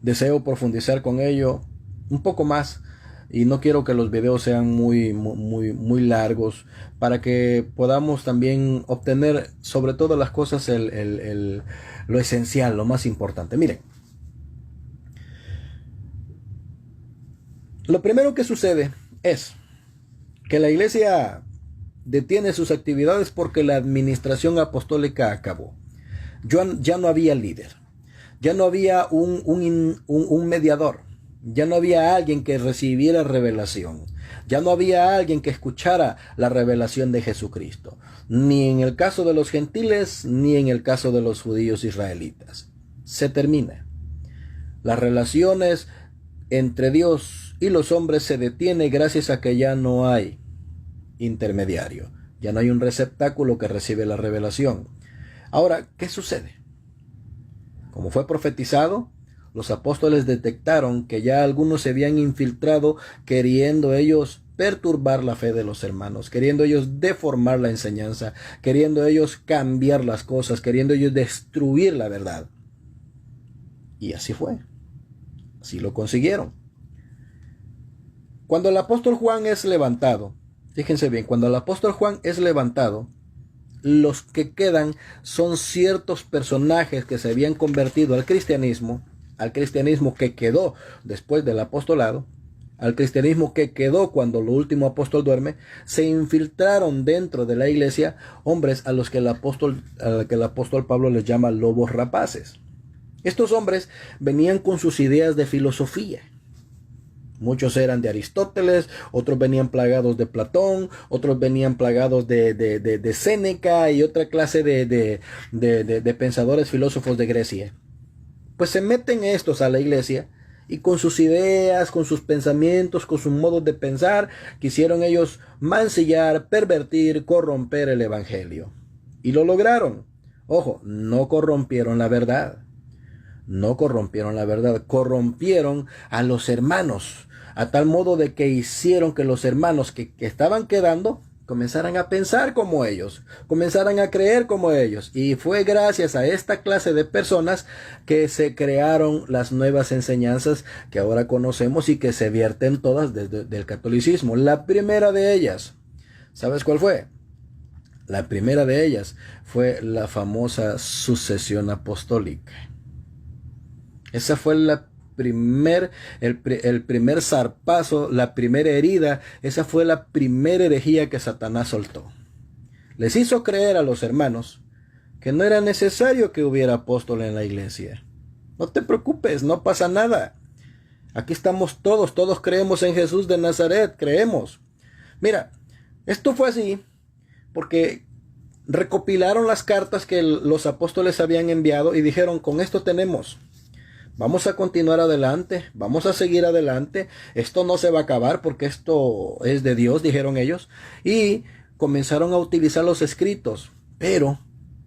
deseo profundizar con ello un poco más, y no quiero que los videos sean muy largos, para que podamos también obtener sobre todas las cosas lo esencial, lo más importante. Miren, lo primero que sucede es que la iglesia detiene sus actividades porque la administración apostólica acabó. Ya no había líder, ya no había un mediador. Ya no había alguien que recibiera revelación. Ya no había alguien que escuchara la revelación de Jesucristo. Ni en el caso de los gentiles, ni en el caso de los judíos israelitas. Se termina. Las relaciones entre Dios y los hombres se detienen gracias a que ya no hay intermediario. Ya no hay un receptáculo que recibe la revelación. Ahora, ¿qué sucede? Como fue profetizado, los apóstoles detectaron que ya algunos se habían infiltrado, queriendo ellos perturbar la fe de los hermanos, queriendo ellos deformar la enseñanza, queriendo ellos cambiar las cosas, queriendo ellos destruir la verdad. Y así fue. Así lo consiguieron. Cuando el apóstol Juan es levantado, fíjense bien, cuando el apóstol Juan es levantado, los que quedan son ciertos personajes que se habían convertido al cristianismo que quedó después del apostolado, al cristianismo que quedó cuando el último apóstol duerme. Se infiltraron dentro de la iglesia hombres a los que el apóstol Pablo les llama lobos rapaces. Estos hombres venían con sus ideas de filosofía. Muchos eran de Aristóteles, otros venían plagados de Platón, otros venían plagados de Séneca y otra clase de pensadores filósofos de Grecia. Pues se meten estos a la iglesia y con sus ideas, con sus pensamientos, con sus modos de pensar, quisieron ellos mancillar, pervertir, corromper el evangelio. Y lo lograron. Ojo, no corrompieron la verdad. No corrompieron la verdad, corrompieron a los hermanos, a tal modo de que hicieron que los hermanos que estaban quedando comenzaran a pensar como ellos, comenzaran a creer como ellos. Y fue gracias a esta clase de personas que se crearon las nuevas enseñanzas que ahora conocemos y que se vierten todas desde el catolicismo. La primera de ellas, ¿sabes cuál fue? La primera de ellas fue la famosa sucesión apostólica. Esa fue el primer zarpazo, la primera herida. Esa fue la primera herejía que Satanás soltó. Les hizo creer a los hermanos que no era necesario que hubiera apóstol en la iglesia. No te preocupes, no pasa nada. Aquí estamos todos creemos en Jesús de Nazaret, creemos. Mira, esto fue así porque recopilaron las cartas que los apóstoles habían enviado y dijeron, con esto tenemos. Vamos a continuar adelante, vamos a seguir adelante. Esto no se va a acabar porque esto es de Dios, dijeron ellos. Y comenzaron a utilizar los escritos. Pero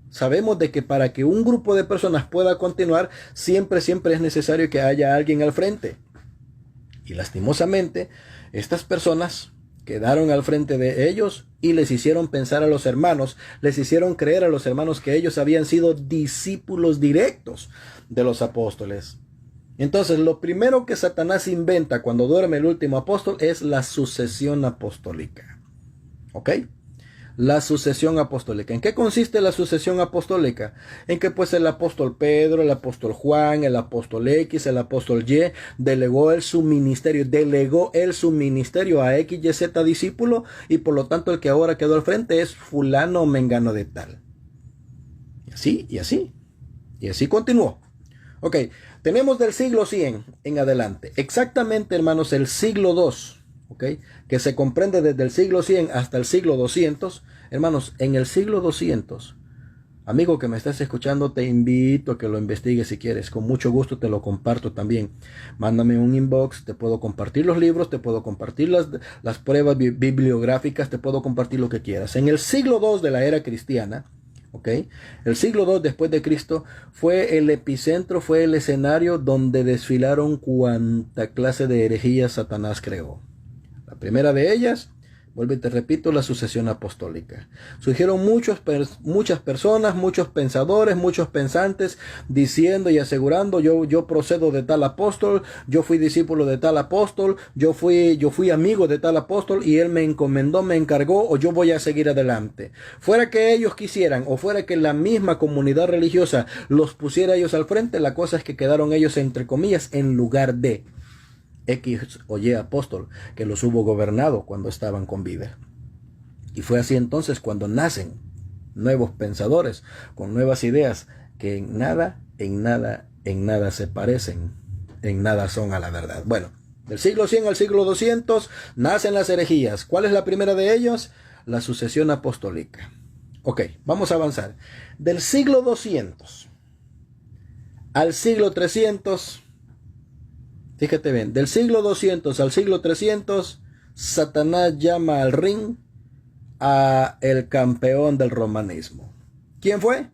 sabemos de que para que un grupo de personas pueda continuar, siempre es necesario que haya alguien al frente. Y lastimosamente, estas personas quedaron al frente de ellos y les hicieron pensar a los hermanos, les hicieron creer a los hermanos que ellos habían sido discípulos directos de los apóstoles. Entonces, lo primero que Satanás inventa cuando duerme el último apóstol es la sucesión apostólica. ¿Ok? La sucesión apostólica. ¿En qué consiste la sucesión apostólica? En que pues el apóstol Pedro, el apóstol Juan, el apóstol X, el apóstol Y, delegó él su ministerio a X, Y, Z discípulo, y por lo tanto el que ahora quedó al frente es fulano o mengano de tal. Y así continuó. Ok, tenemos del siglo 100 en adelante. Exactamente, hermanos, el siglo 2. ¿Okay? Que se comprende desde el siglo 100 hasta el siglo 200. Hermanos, en el siglo 200, amigo que me estás escuchando, te invito a que lo investigues si quieres. Con mucho gusto te lo comparto también. Mándame un inbox, te puedo compartir los libros, te puedo compartir las pruebas bibliográficas, te puedo compartir lo que quieras. En el siglo 2 de la era cristiana, ¿okay? El siglo 2 después de Cristo fue el epicentro, fue el escenario donde desfilaron cuanta clase de herejías Satanás creó. La primera de ellas, vuelvo y te repito, la sucesión apostólica. Surgieron muchas personas, muchos pensadores, muchos pensantes, diciendo y asegurando, yo procedo de tal apóstol, yo fui discípulo de tal apóstol, yo fui amigo de tal apóstol y él me encomendó, me encargó, o yo voy a seguir adelante. Fuera que ellos quisieran, o fuera que la misma comunidad religiosa los pusiera ellos al frente, la cosa es que quedaron ellos, entre comillas, en lugar de X o Y apóstol que los hubo gobernado cuando estaban con vida. Y fue así entonces cuando nacen nuevos pensadores con nuevas ideas que en nada se parecen, en nada son a la verdad. Bueno, del siglo 100 al siglo 200 nacen las herejías. ¿Cuál es la primera de ellos? La sucesión apostólica. Ok, vamos a avanzar. Del siglo 200 al siglo 300, fíjate bien, del siglo 200 al siglo 300, Satanás llama al ring a el campeón del romanismo. ¿Quién fue?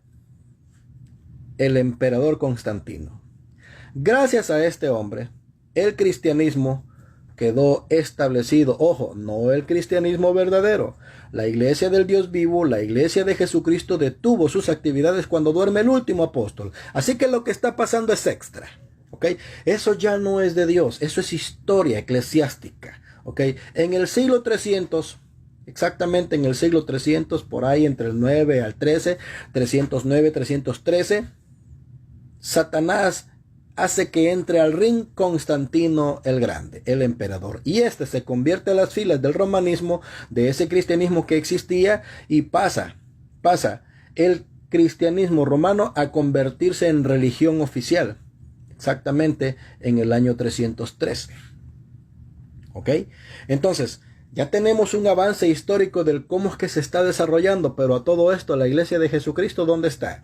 El emperador Constantino. Gracias a este hombre, el cristianismo quedó establecido. Ojo, no el cristianismo verdadero. La iglesia del Dios vivo, la iglesia de Jesucristo, detuvo sus actividades cuando duerme el último apóstol. Así que lo que está pasando es extra. ¿Okay? Eso ya no es de Dios, eso es historia eclesiástica. ¿Okay? En el siglo 300, exactamente en el siglo 300, por ahí entre el 9 al 13, 309, 313, Satanás hace que entre al ring Constantino el Grande, el emperador. Y este se convierte a las filas del romanismo, de ese cristianismo que existía, y pasa el cristianismo romano a convertirse en religión oficial. Exactamente en el año 313. ¿Ok? Entonces, ya tenemos un avance histórico del cómo es que se está desarrollando, pero a todo esto, la iglesia de Jesucristo, ¿dónde está?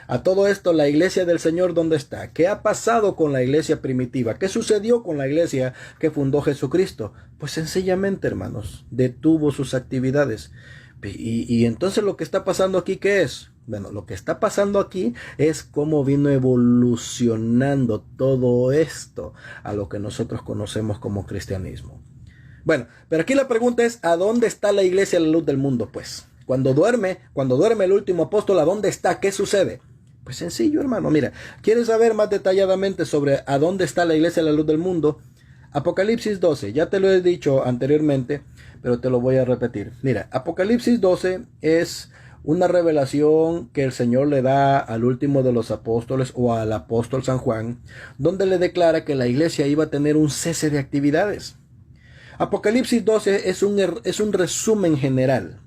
A todo esto, la iglesia del Señor, ¿dónde está? ¿Qué ha pasado con la iglesia primitiva? ¿Qué sucedió con la iglesia que fundó Jesucristo? Pues sencillamente, hermanos, detuvo sus actividades. Y entonces lo que está pasando aquí, ¿qué es? Bueno, lo que está pasando aquí es cómo vino evolucionando todo esto a lo que nosotros conocemos como cristianismo. Bueno, pero aquí la pregunta es, ¿a dónde está la iglesia a la luz del mundo? Pues, cuando duerme el último apóstol, ¿a dónde está? ¿Qué sucede? Pues sencillo, hermano. Mira, ¿quieres saber más detalladamente sobre a dónde está la iglesia a la luz del mundo? Apocalipsis 12, ya te lo he dicho anteriormente, pero te lo voy a repetir. Mira, Apocalipsis 12 es una revelación que el Señor le da al último de los apóstoles o al apóstol San Juan, donde le declara que la iglesia iba a tener un cese de actividades. Apocalipsis 12 es un resumen general.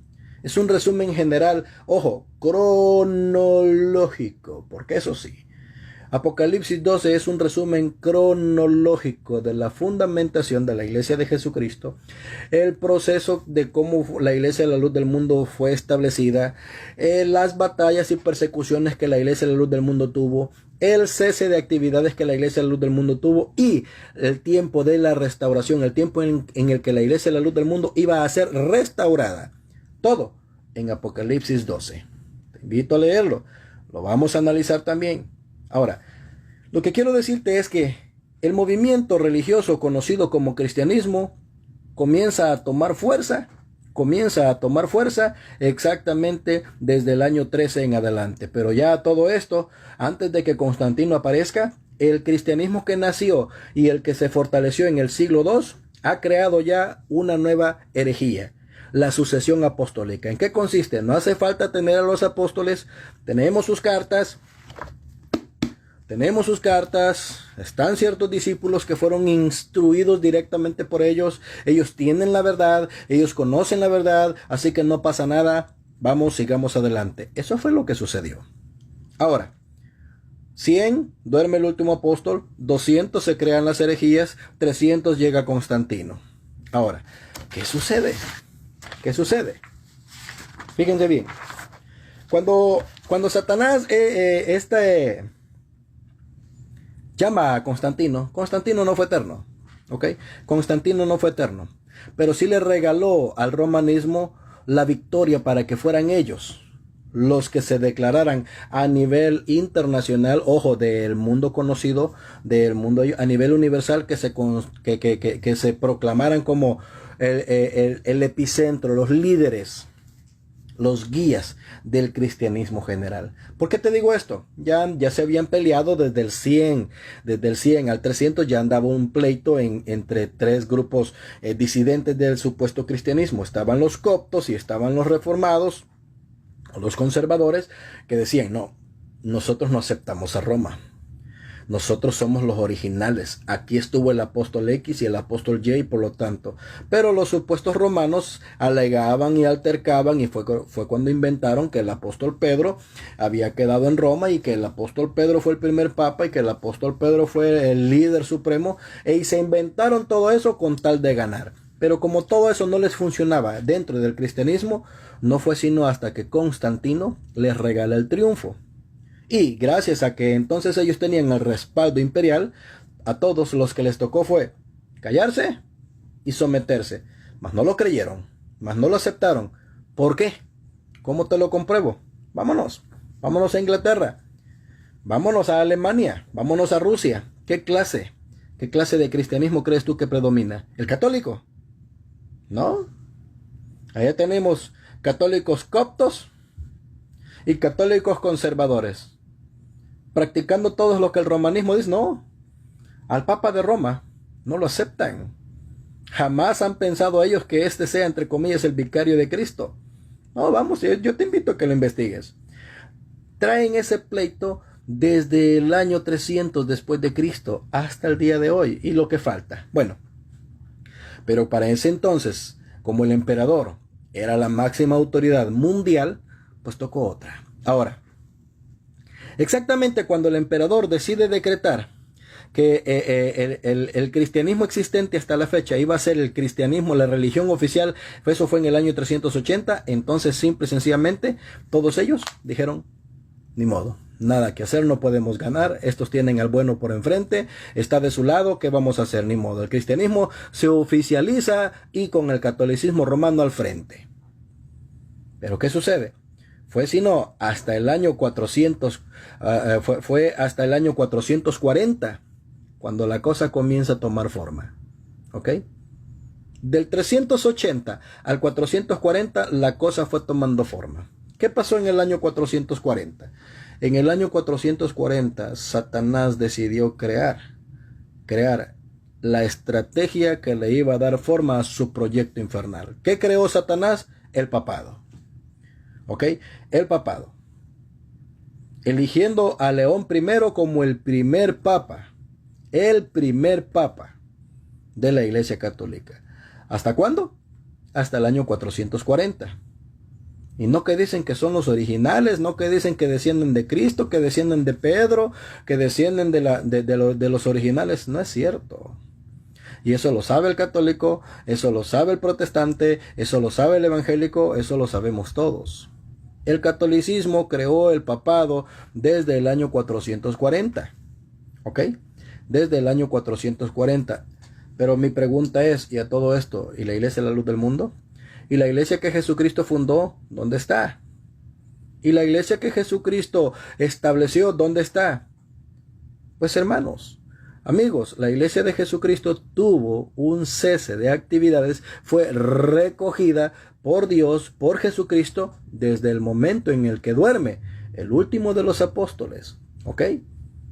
Es un resumen general, ojo, cronológico, porque eso sí, Apocalipsis 12 es un resumen cronológico de la fundamentación de la Iglesia de Jesucristo, el proceso de cómo la Iglesia de la Luz del Mundo fue establecida, las batallas y persecuciones que la Iglesia de la Luz del Mundo tuvo, el cese de actividades que la Iglesia de la Luz del Mundo tuvo y el tiempo de la restauración, el tiempo en el que la Iglesia de la Luz del Mundo iba a ser restaurada. Todo en Apocalipsis 12. Te invito a leerlo. Lo vamos a analizar también. Ahora, lo que quiero decirte es que el movimiento religioso conocido como cristianismo comienza a tomar fuerza exactamente desde el año 13 en adelante. Pero ya todo esto, antes de que Constantino aparezca, el cristianismo que nació y el que se fortaleció en el siglo II ha creado ya una nueva herejía. La sucesión apostólica. ¿En qué consiste? No hace falta tener a los apóstoles, tenemos sus cartas, están ciertos discípulos que fueron instruidos directamente por ellos, ellos tienen la verdad, ellos conocen la verdad, así que no pasa nada, vamos, sigamos adelante. Eso fue lo que sucedió. Ahora, 100 duerme el último apóstol, 200 se crean las herejías, 300 llega Constantino. Ahora, ¿qué sucede? Fíjense bien. Cuando Satanás llama a Constantino, Constantino no fue eterno, ¿ok? Constantino no fue eterno, pero sí le regaló al romanismo la victoria para que fueran ellos los que se declararan a nivel internacional, ojo, del mundo conocido, del mundo a nivel universal, que se proclamaran como el epicentro, los líderes, los guías del cristianismo general. ¿Por qué te digo esto? Ya se habían peleado desde el 100 al 300, ya andaba un pleito entre tres grupos disidentes del supuesto cristianismo. Estaban los coptos y estaban los reformados, o los conservadores, que decían, no, nosotros no aceptamos a Roma. Nosotros somos los originales. Aquí estuvo el apóstol X y el apóstol Y, por lo tanto. Pero los supuestos romanos alegaban y altercaban, y fue cuando inventaron que el apóstol Pedro había quedado en Roma y que el apóstol Pedro fue el primer papa y que el apóstol Pedro fue el líder supremo, y se inventaron todo eso con tal de ganar. Pero como todo eso no les funcionaba dentro del cristianismo, no fue sino hasta que Constantino les regala el triunfo. Y gracias a que entonces ellos tenían el respaldo imperial, a todos los que les tocó fue callarse y someterse. Mas no lo creyeron, mas no lo aceptaron. ¿Por qué? ¿Cómo te lo compruebo? Vámonos a Inglaterra, vámonos a Alemania, vámonos a Rusia. ¿Qué clase de cristianismo crees tú que predomina? ¿El católico? ¿No? Allá tenemos católicos coptos y católicos conservadores, practicando todo lo que el romanismo dice. No, al Papa de Roma no lo aceptan. Jamás han pensado ellos que este sea, entre comillas, el vicario de Cristo. No, vamos, yo te invito a que lo investigues. Traen ese pleito desde el año 300 después de Cristo hasta el día de hoy, y lo que falta. Bueno, pero para ese entonces, como el emperador era la máxima autoridad mundial, pues tocó otra. Ahora, exactamente cuando el emperador decide decretar que el cristianismo existente hasta la fecha iba a ser el cristianismo, la religión oficial, eso fue en el año 380, entonces simple y sencillamente todos ellos dijeron, ni modo, nada que hacer, no podemos ganar, estos tienen al bueno por enfrente, está de su lado, ¿qué vamos a hacer? Ni modo, el cristianismo se oficializa y con el catolicismo romano al frente. ¿Pero qué sucede? Fue sino hasta el año 400, fue hasta el año 440 cuando la cosa comienza a tomar forma. ¿Ok? Del 380 al 440 la cosa fue tomando forma. ¿Qué pasó en el año 440? En el año 440 Satanás decidió crear la estrategia que le iba a dar forma a su proyecto infernal. ¿Qué creó Satanás? El papado. ¿Ok? El papado. Eligiendo a León I como el primer papa. El primer papa de la Iglesia Católica. ¿Hasta cuándo? Hasta el año 440. Y no que dicen que son los originales, no que dicen que descienden de Cristo, que descienden de Pedro, que descienden de los originales. No es cierto. Y eso lo sabe el católico, eso lo sabe el protestante, eso lo sabe el evangélico, eso lo sabemos todos. El catolicismo creó el papado desde el año 440. ¿Ok? Desde el año 440. Pero mi pregunta es, ¿y a todo esto? ¿Y la iglesia es la luz del mundo? ¿Y la iglesia que Jesucristo fundó? ¿Dónde está? ¿Y la iglesia que Jesucristo estableció? ¿Dónde está? Pues hermanos, amigos, la iglesia de Jesucristo tuvo un cese de actividades, fue recogida por Dios, por Jesucristo, desde el momento en el que duerme el último de los apóstoles. ¿Ok?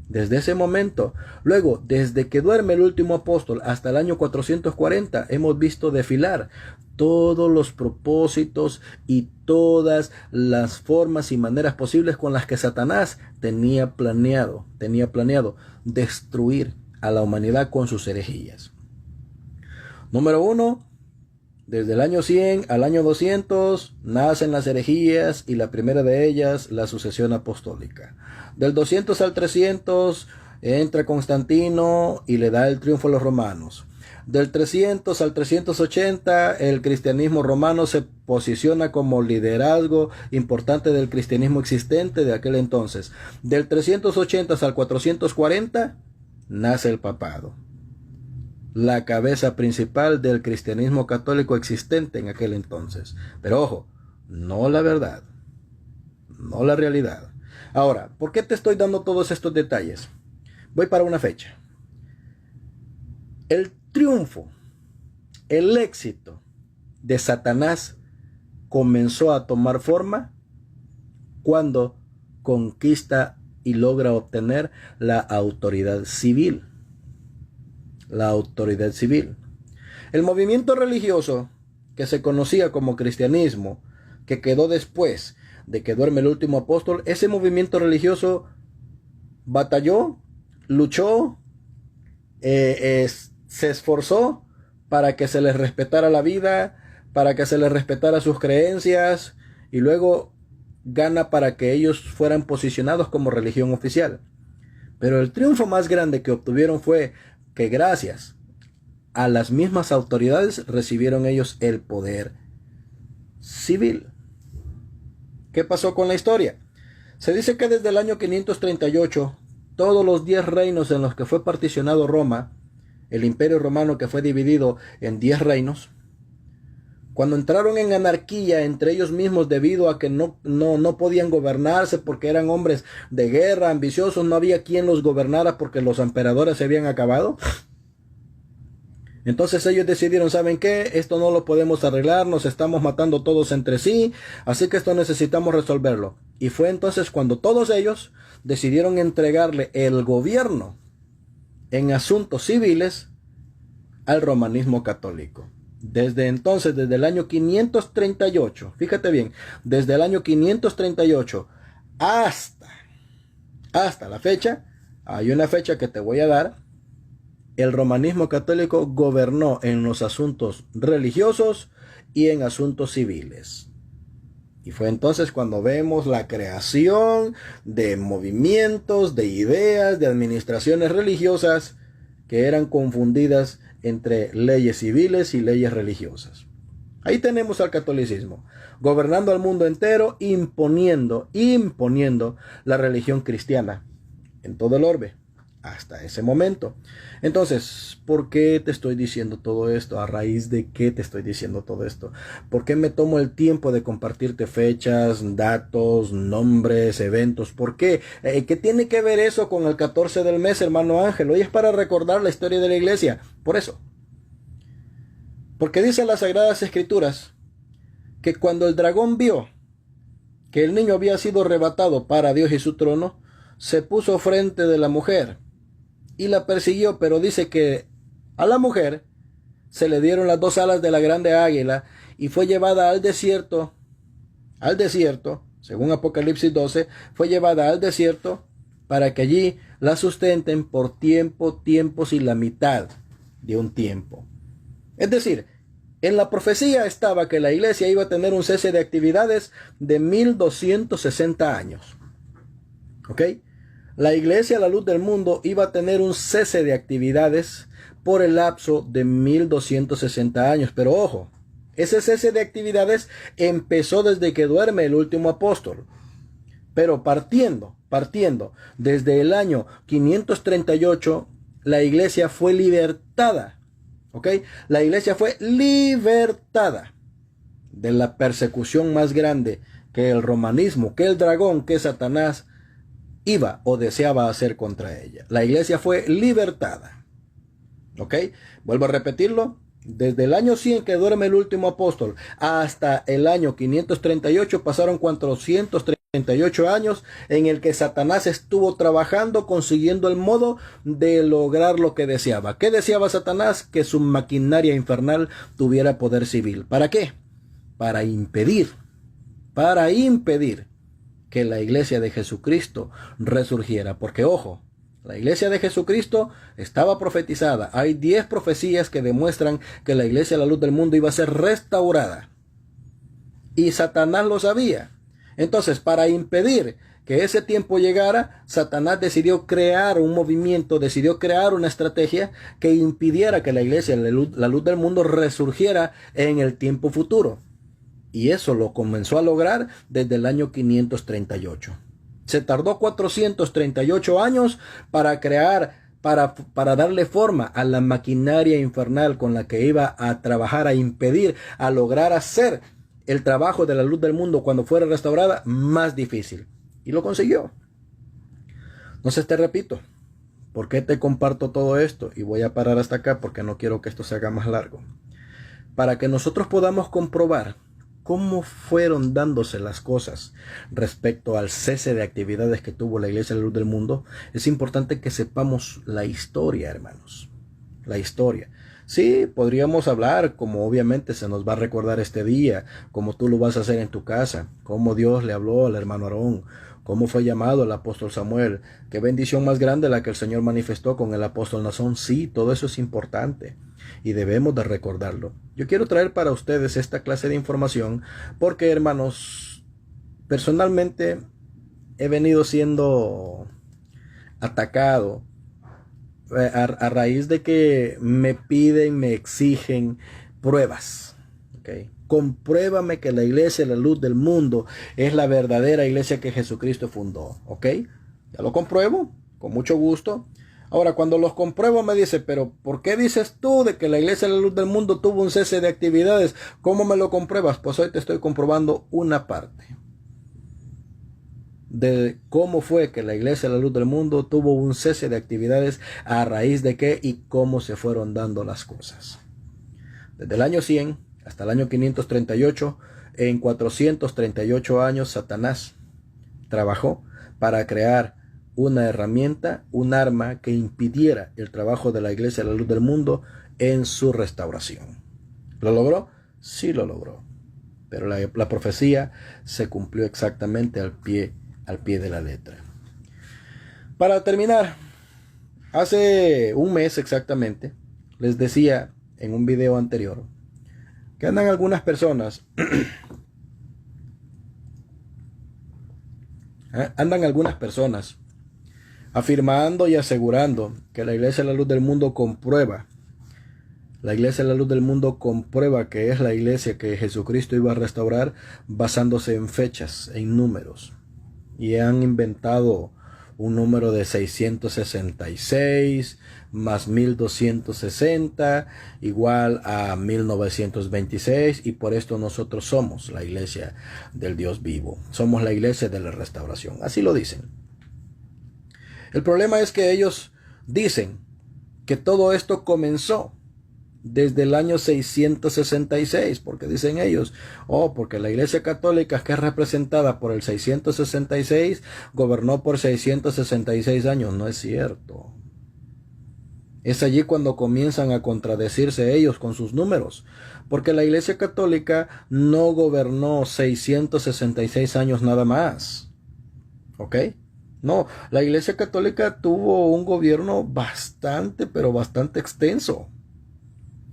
Desde ese momento. Luego, desde que duerme el último apóstol hasta el año 440, hemos visto desfilar todos los propósitos y todas las formas y maneras posibles con las que Satanás tenía planeado destruir a la humanidad con sus herejías. Número 1. Desde el año 100 al año 200 nacen las herejías y la primera de ellas, la sucesión apostólica. Del 200 al 300 entra Constantino y le da el triunfo a los romanos. Del 300 al 380 el cristianismo romano se posiciona como liderazgo importante del cristianismo existente de aquel entonces. Del 380 al 440 nace el papado, la cabeza principal del cristianismo católico existente en aquel entonces. Pero ojo, no la verdad, no la realidad. Ahora, ¿por qué te estoy dando todos estos detalles? Voy para una fecha. El triunfo, el éxito de Satanás comenzó a tomar forma cuando conquista y logra obtener la autoridad civil. La autoridad civil. El movimiento religioso que se conocía como cristianismo, que quedó después de que duerme el último apóstol, ese movimiento religioso batalló, luchó, se esforzó para que se les respetara la vida, para que se les respetara sus creencias, y luego gana para que ellos fueran posicionados como religión oficial. Pero el triunfo más grande que obtuvieron fue que gracias a las mismas autoridades recibieron ellos el poder civil. ¿Qué pasó con la historia? Se dice que desde el año 538, todos los 10 reinos en los que fue particionado Roma, el imperio romano que fue dividido en 10 reinos, cuando entraron en anarquía entre ellos mismos debido a que no podían gobernarse porque eran hombres de guerra, ambiciosos, no había quien los gobernara porque los emperadores se habían acabado. Entonces ellos decidieron, ¿saben qué? Esto no lo podemos arreglar, nos estamos matando todos entre sí, así que esto necesitamos resolverlo. Y fue entonces cuando todos ellos decidieron entregarle el gobierno en asuntos civiles al romanismo católico. Desde entonces, desde el año 538, fíjate bien, desde el año 538 hasta la fecha, hay una fecha que te voy a dar. El romanismo católico gobernó en los asuntos religiosos y en asuntos civiles. Y fue entonces cuando vemos la creación de movimientos, de ideas, de administraciones religiosas que eran confundidas entre leyes civiles y leyes religiosas. Ahí tenemos al catolicismo, gobernando al mundo entero, imponiendo la religión cristiana en todo el orbe. Hasta ese momento. Entonces, ¿por qué te estoy diciendo todo esto? ¿A raíz de qué te estoy diciendo todo esto? ¿Por qué me tomo el tiempo de compartirte fechas, datos, nombres, eventos? ¿Por qué? ¿Qué tiene que ver eso con el 14 del mes, hermano Ángel? Hoy es para recordar la historia de la iglesia. Por eso. Porque dicen las Sagradas Escrituras que cuando el dragón vio que el niño había sido arrebatado para Dios y su trono, se puso frente de la mujer y la persiguió, pero dice que a la mujer se le dieron las 2 alas de la grande águila y fue llevada al desierto al desierto, según Apocalipsis 12, fue llevada al desierto para que allí la sustenten por tiempos y la mitad de un tiempo. Es decir, en la profecía estaba que la iglesia iba a tener un cese de actividades de 1260 años. ¿Ok? La iglesia, la luz del mundo, iba a tener un cese de actividades por el lapso de 1260 años. Pero ojo, ese cese de actividades empezó desde que duerme el último apóstol. Pero partiendo desde el año 538, la iglesia fue libertada. ¿Ok? La iglesia fue libertada de la persecución más grande que el romanismo, que el dragón, que Satanás iba o deseaba hacer contra ella. La iglesia fue libertada. ¿Ok? Vuelvo a repetirlo. Desde el año 100 que duerme el último apóstol hasta el año 538 pasaron 438 años en el que Satanás estuvo trabajando, consiguiendo el modo de lograr lo que deseaba. ¿Qué deseaba Satanás? Que su maquinaria infernal tuviera poder civil. ¿Para qué? Para impedir que la iglesia de Jesucristo resurgiera. Porque ojo, la iglesia de Jesucristo estaba profetizada. Hay 10 profecías que demuestran que la iglesia, la luz del mundo, iba a ser restaurada. Y Satanás lo sabía. Entonces, para impedir que ese tiempo llegara, Satanás decidió crear un movimiento, decidió crear una estrategia que impidiera que la iglesia, la luz del mundo, resurgiera en el tiempo futuro. Y eso lo comenzó a lograr desde el año 538. Se tardó 438 años para crear, para darle forma a la maquinaria infernal con la que iba a trabajar, a impedir, a lograr hacer el trabajo de la luz del mundo cuando fuera restaurada más difícil. Y lo consiguió. Entonces te repito, ¿por qué te comparto todo esto? Y voy a parar hasta acá porque no quiero que esto se haga más largo. Para que nosotros podamos comprobar cómo fueron dándose las cosas respecto al cese de actividades que tuvo la Iglesia de la Luz del Mundo, es importante que sepamos la historia, hermanos. La historia. Sí, podríamos hablar, como obviamente se nos va a recordar este día, como tú lo vas a hacer en tu casa, cómo Dios le habló al hermano Aarón, cómo fue llamado el apóstol Samuel, qué bendición más grande la que el Señor manifestó con el apóstol Nazón. Sí, todo eso es importante y debemos de recordarlo. Yo quiero traer para ustedes esta clase de información porque, hermanos, personalmente he venido siendo atacado a raíz de que me piden, me exigen pruebas. ¿Okay? Compruébame que la iglesia, la luz del mundo, es la verdadera iglesia que Jesucristo fundó. ¿Ok? Ya lo compruebo, con mucho gusto. Ahora, cuando los compruebo me dice, pero ¿por qué dices tú de que la iglesia, la luz del mundo tuvo un cese de actividades? ¿Cómo me lo compruebas? Pues hoy te estoy comprobando una parte de cómo fue que la iglesia, la luz del mundo, tuvo un cese de actividades, a raíz de qué y cómo se fueron dando las cosas. Desde el año 100 hasta el año 538, en 438 años, Satanás trabajó para crear una herramienta, un arma que impidiera el trabajo de la iglesia, la luz del mundo, en su restauración. ¿Lo logró? Sí lo logró. Pero la profecía se cumplió exactamente al pie de la letra. Para terminar, hace un mes exactamente, les decía en un video anterior que andan algunas personas afirmando y asegurando que la iglesia de la luz del mundo comprueba que es la iglesia que Jesucristo iba a restaurar basándose en fechas, en números. Y han inventado un número de 666 más 1260 igual a 1926, y por esto nosotros somos la iglesia del Dios vivo. Somos la iglesia de la restauración. Así lo dicen. El problema es que ellos dicen que todo esto comenzó desde el año 666, porque dicen ellos, porque la iglesia católica, que es representada por el 666, gobernó por 666 años. No es cierto. Es allí cuando comienzan a contradecirse ellos con sus números, porque la Iglesia Católica no gobernó 666 años nada más. ¿Ok? No, la Iglesia Católica tuvo un gobierno bastante, pero bastante extenso.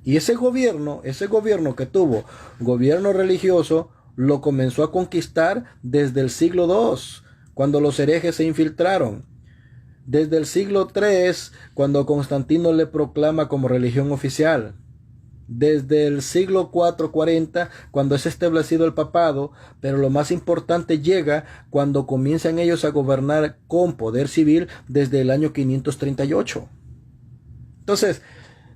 Y ese gobierno que tuvo, gobierno religioso, lo comenzó a conquistar desde el siglo II, cuando los herejes se infiltraron. Desde el siglo III, cuando Constantino le proclama como religión oficial. Desde el siglo IV, 40, cuando es establecido el papado, pero lo más importante llega cuando comienzan ellos a gobernar con poder civil desde el año 538. Entonces,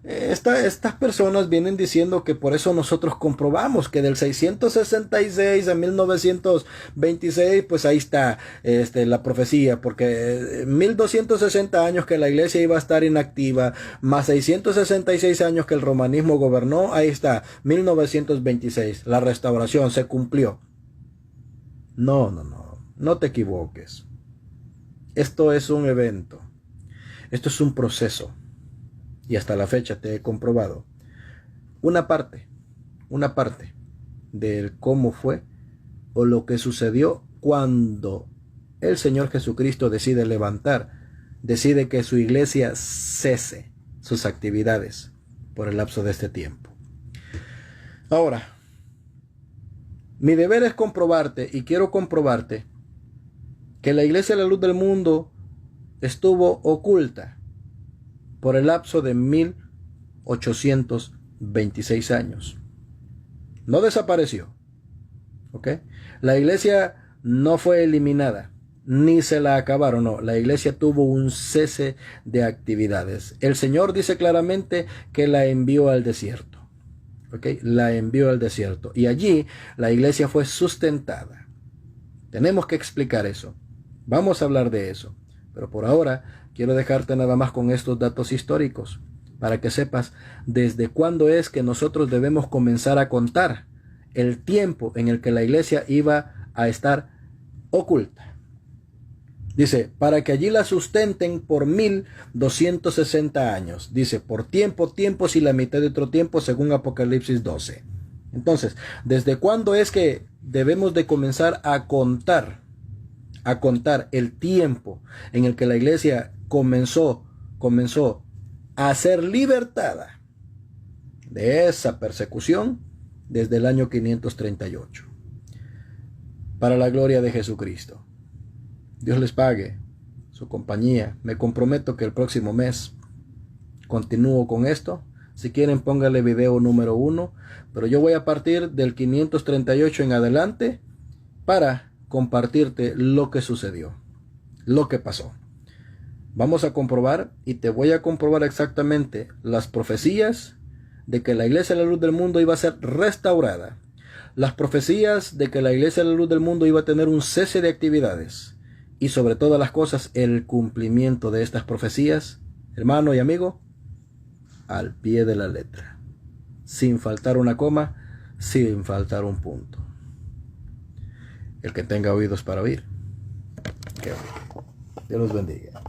estas personas vienen diciendo que por eso nosotros comprobamos que del 666 a 1926, pues ahí está la profecía, porque 1260 años que la iglesia iba a estar inactiva, más 666 años que el romanismo gobernó, ahí está, 1926, la restauración se cumplió. No te equivoques. Esto es un evento, esto es un proceso. Y hasta la fecha te he comprobado una parte del cómo fue o lo que sucedió cuando el Señor Jesucristo decide que su iglesia cese sus actividades por el lapso de este tiempo. Ahora, mi deber es comprobarte, y quiero comprobarte, que la Iglesia de la Luz del Mundo estuvo oculta por el lapso de 1826 años. No desapareció. ¿Ok? La iglesia no fue eliminada, ni se la acabaron. No, la iglesia tuvo un cese de actividades. El Señor dice claramente que la envió al desierto. ¿Ok? La envió al desierto. Y allí la iglesia fue sustentada. Tenemos que explicar eso. Vamos a hablar de eso. Pero por ahora quiero dejarte nada más con estos datos históricos, para que sepas desde cuándo es que nosotros debemos comenzar a contar el tiempo en el que la iglesia iba a estar oculta. Dice, para que allí la sustenten por 1260 años. Dice, por tiempos y la mitad de otro tiempo, según Apocalipsis 12. Entonces, ¿desde cuándo es que debemos de comenzar a contar el tiempo en el que la iglesia comenzó a ser libertada de esa persecución? Desde el año 538, para la gloria de Jesucristo. Dios les pague su compañía. Me comprometo que el próximo mes continúo con esto. Si quieren, póngale video número 1, pero yo voy a partir del 538 en adelante para compartirte lo que sucedió, lo que pasó. Vamos a comprobar, y te voy a comprobar exactamente las profecías de que la Iglesia de la Luz del Mundo iba a ser restaurada, las profecías de que la Iglesia de la Luz del Mundo iba a tener un cese de actividades, y sobre todas las cosas el cumplimiento de estas profecías, hermano y amigo, al pie de la letra, sin faltar una coma, sin faltar un punto. El que tenga oídos para oír, que oiga. Dios los bendiga.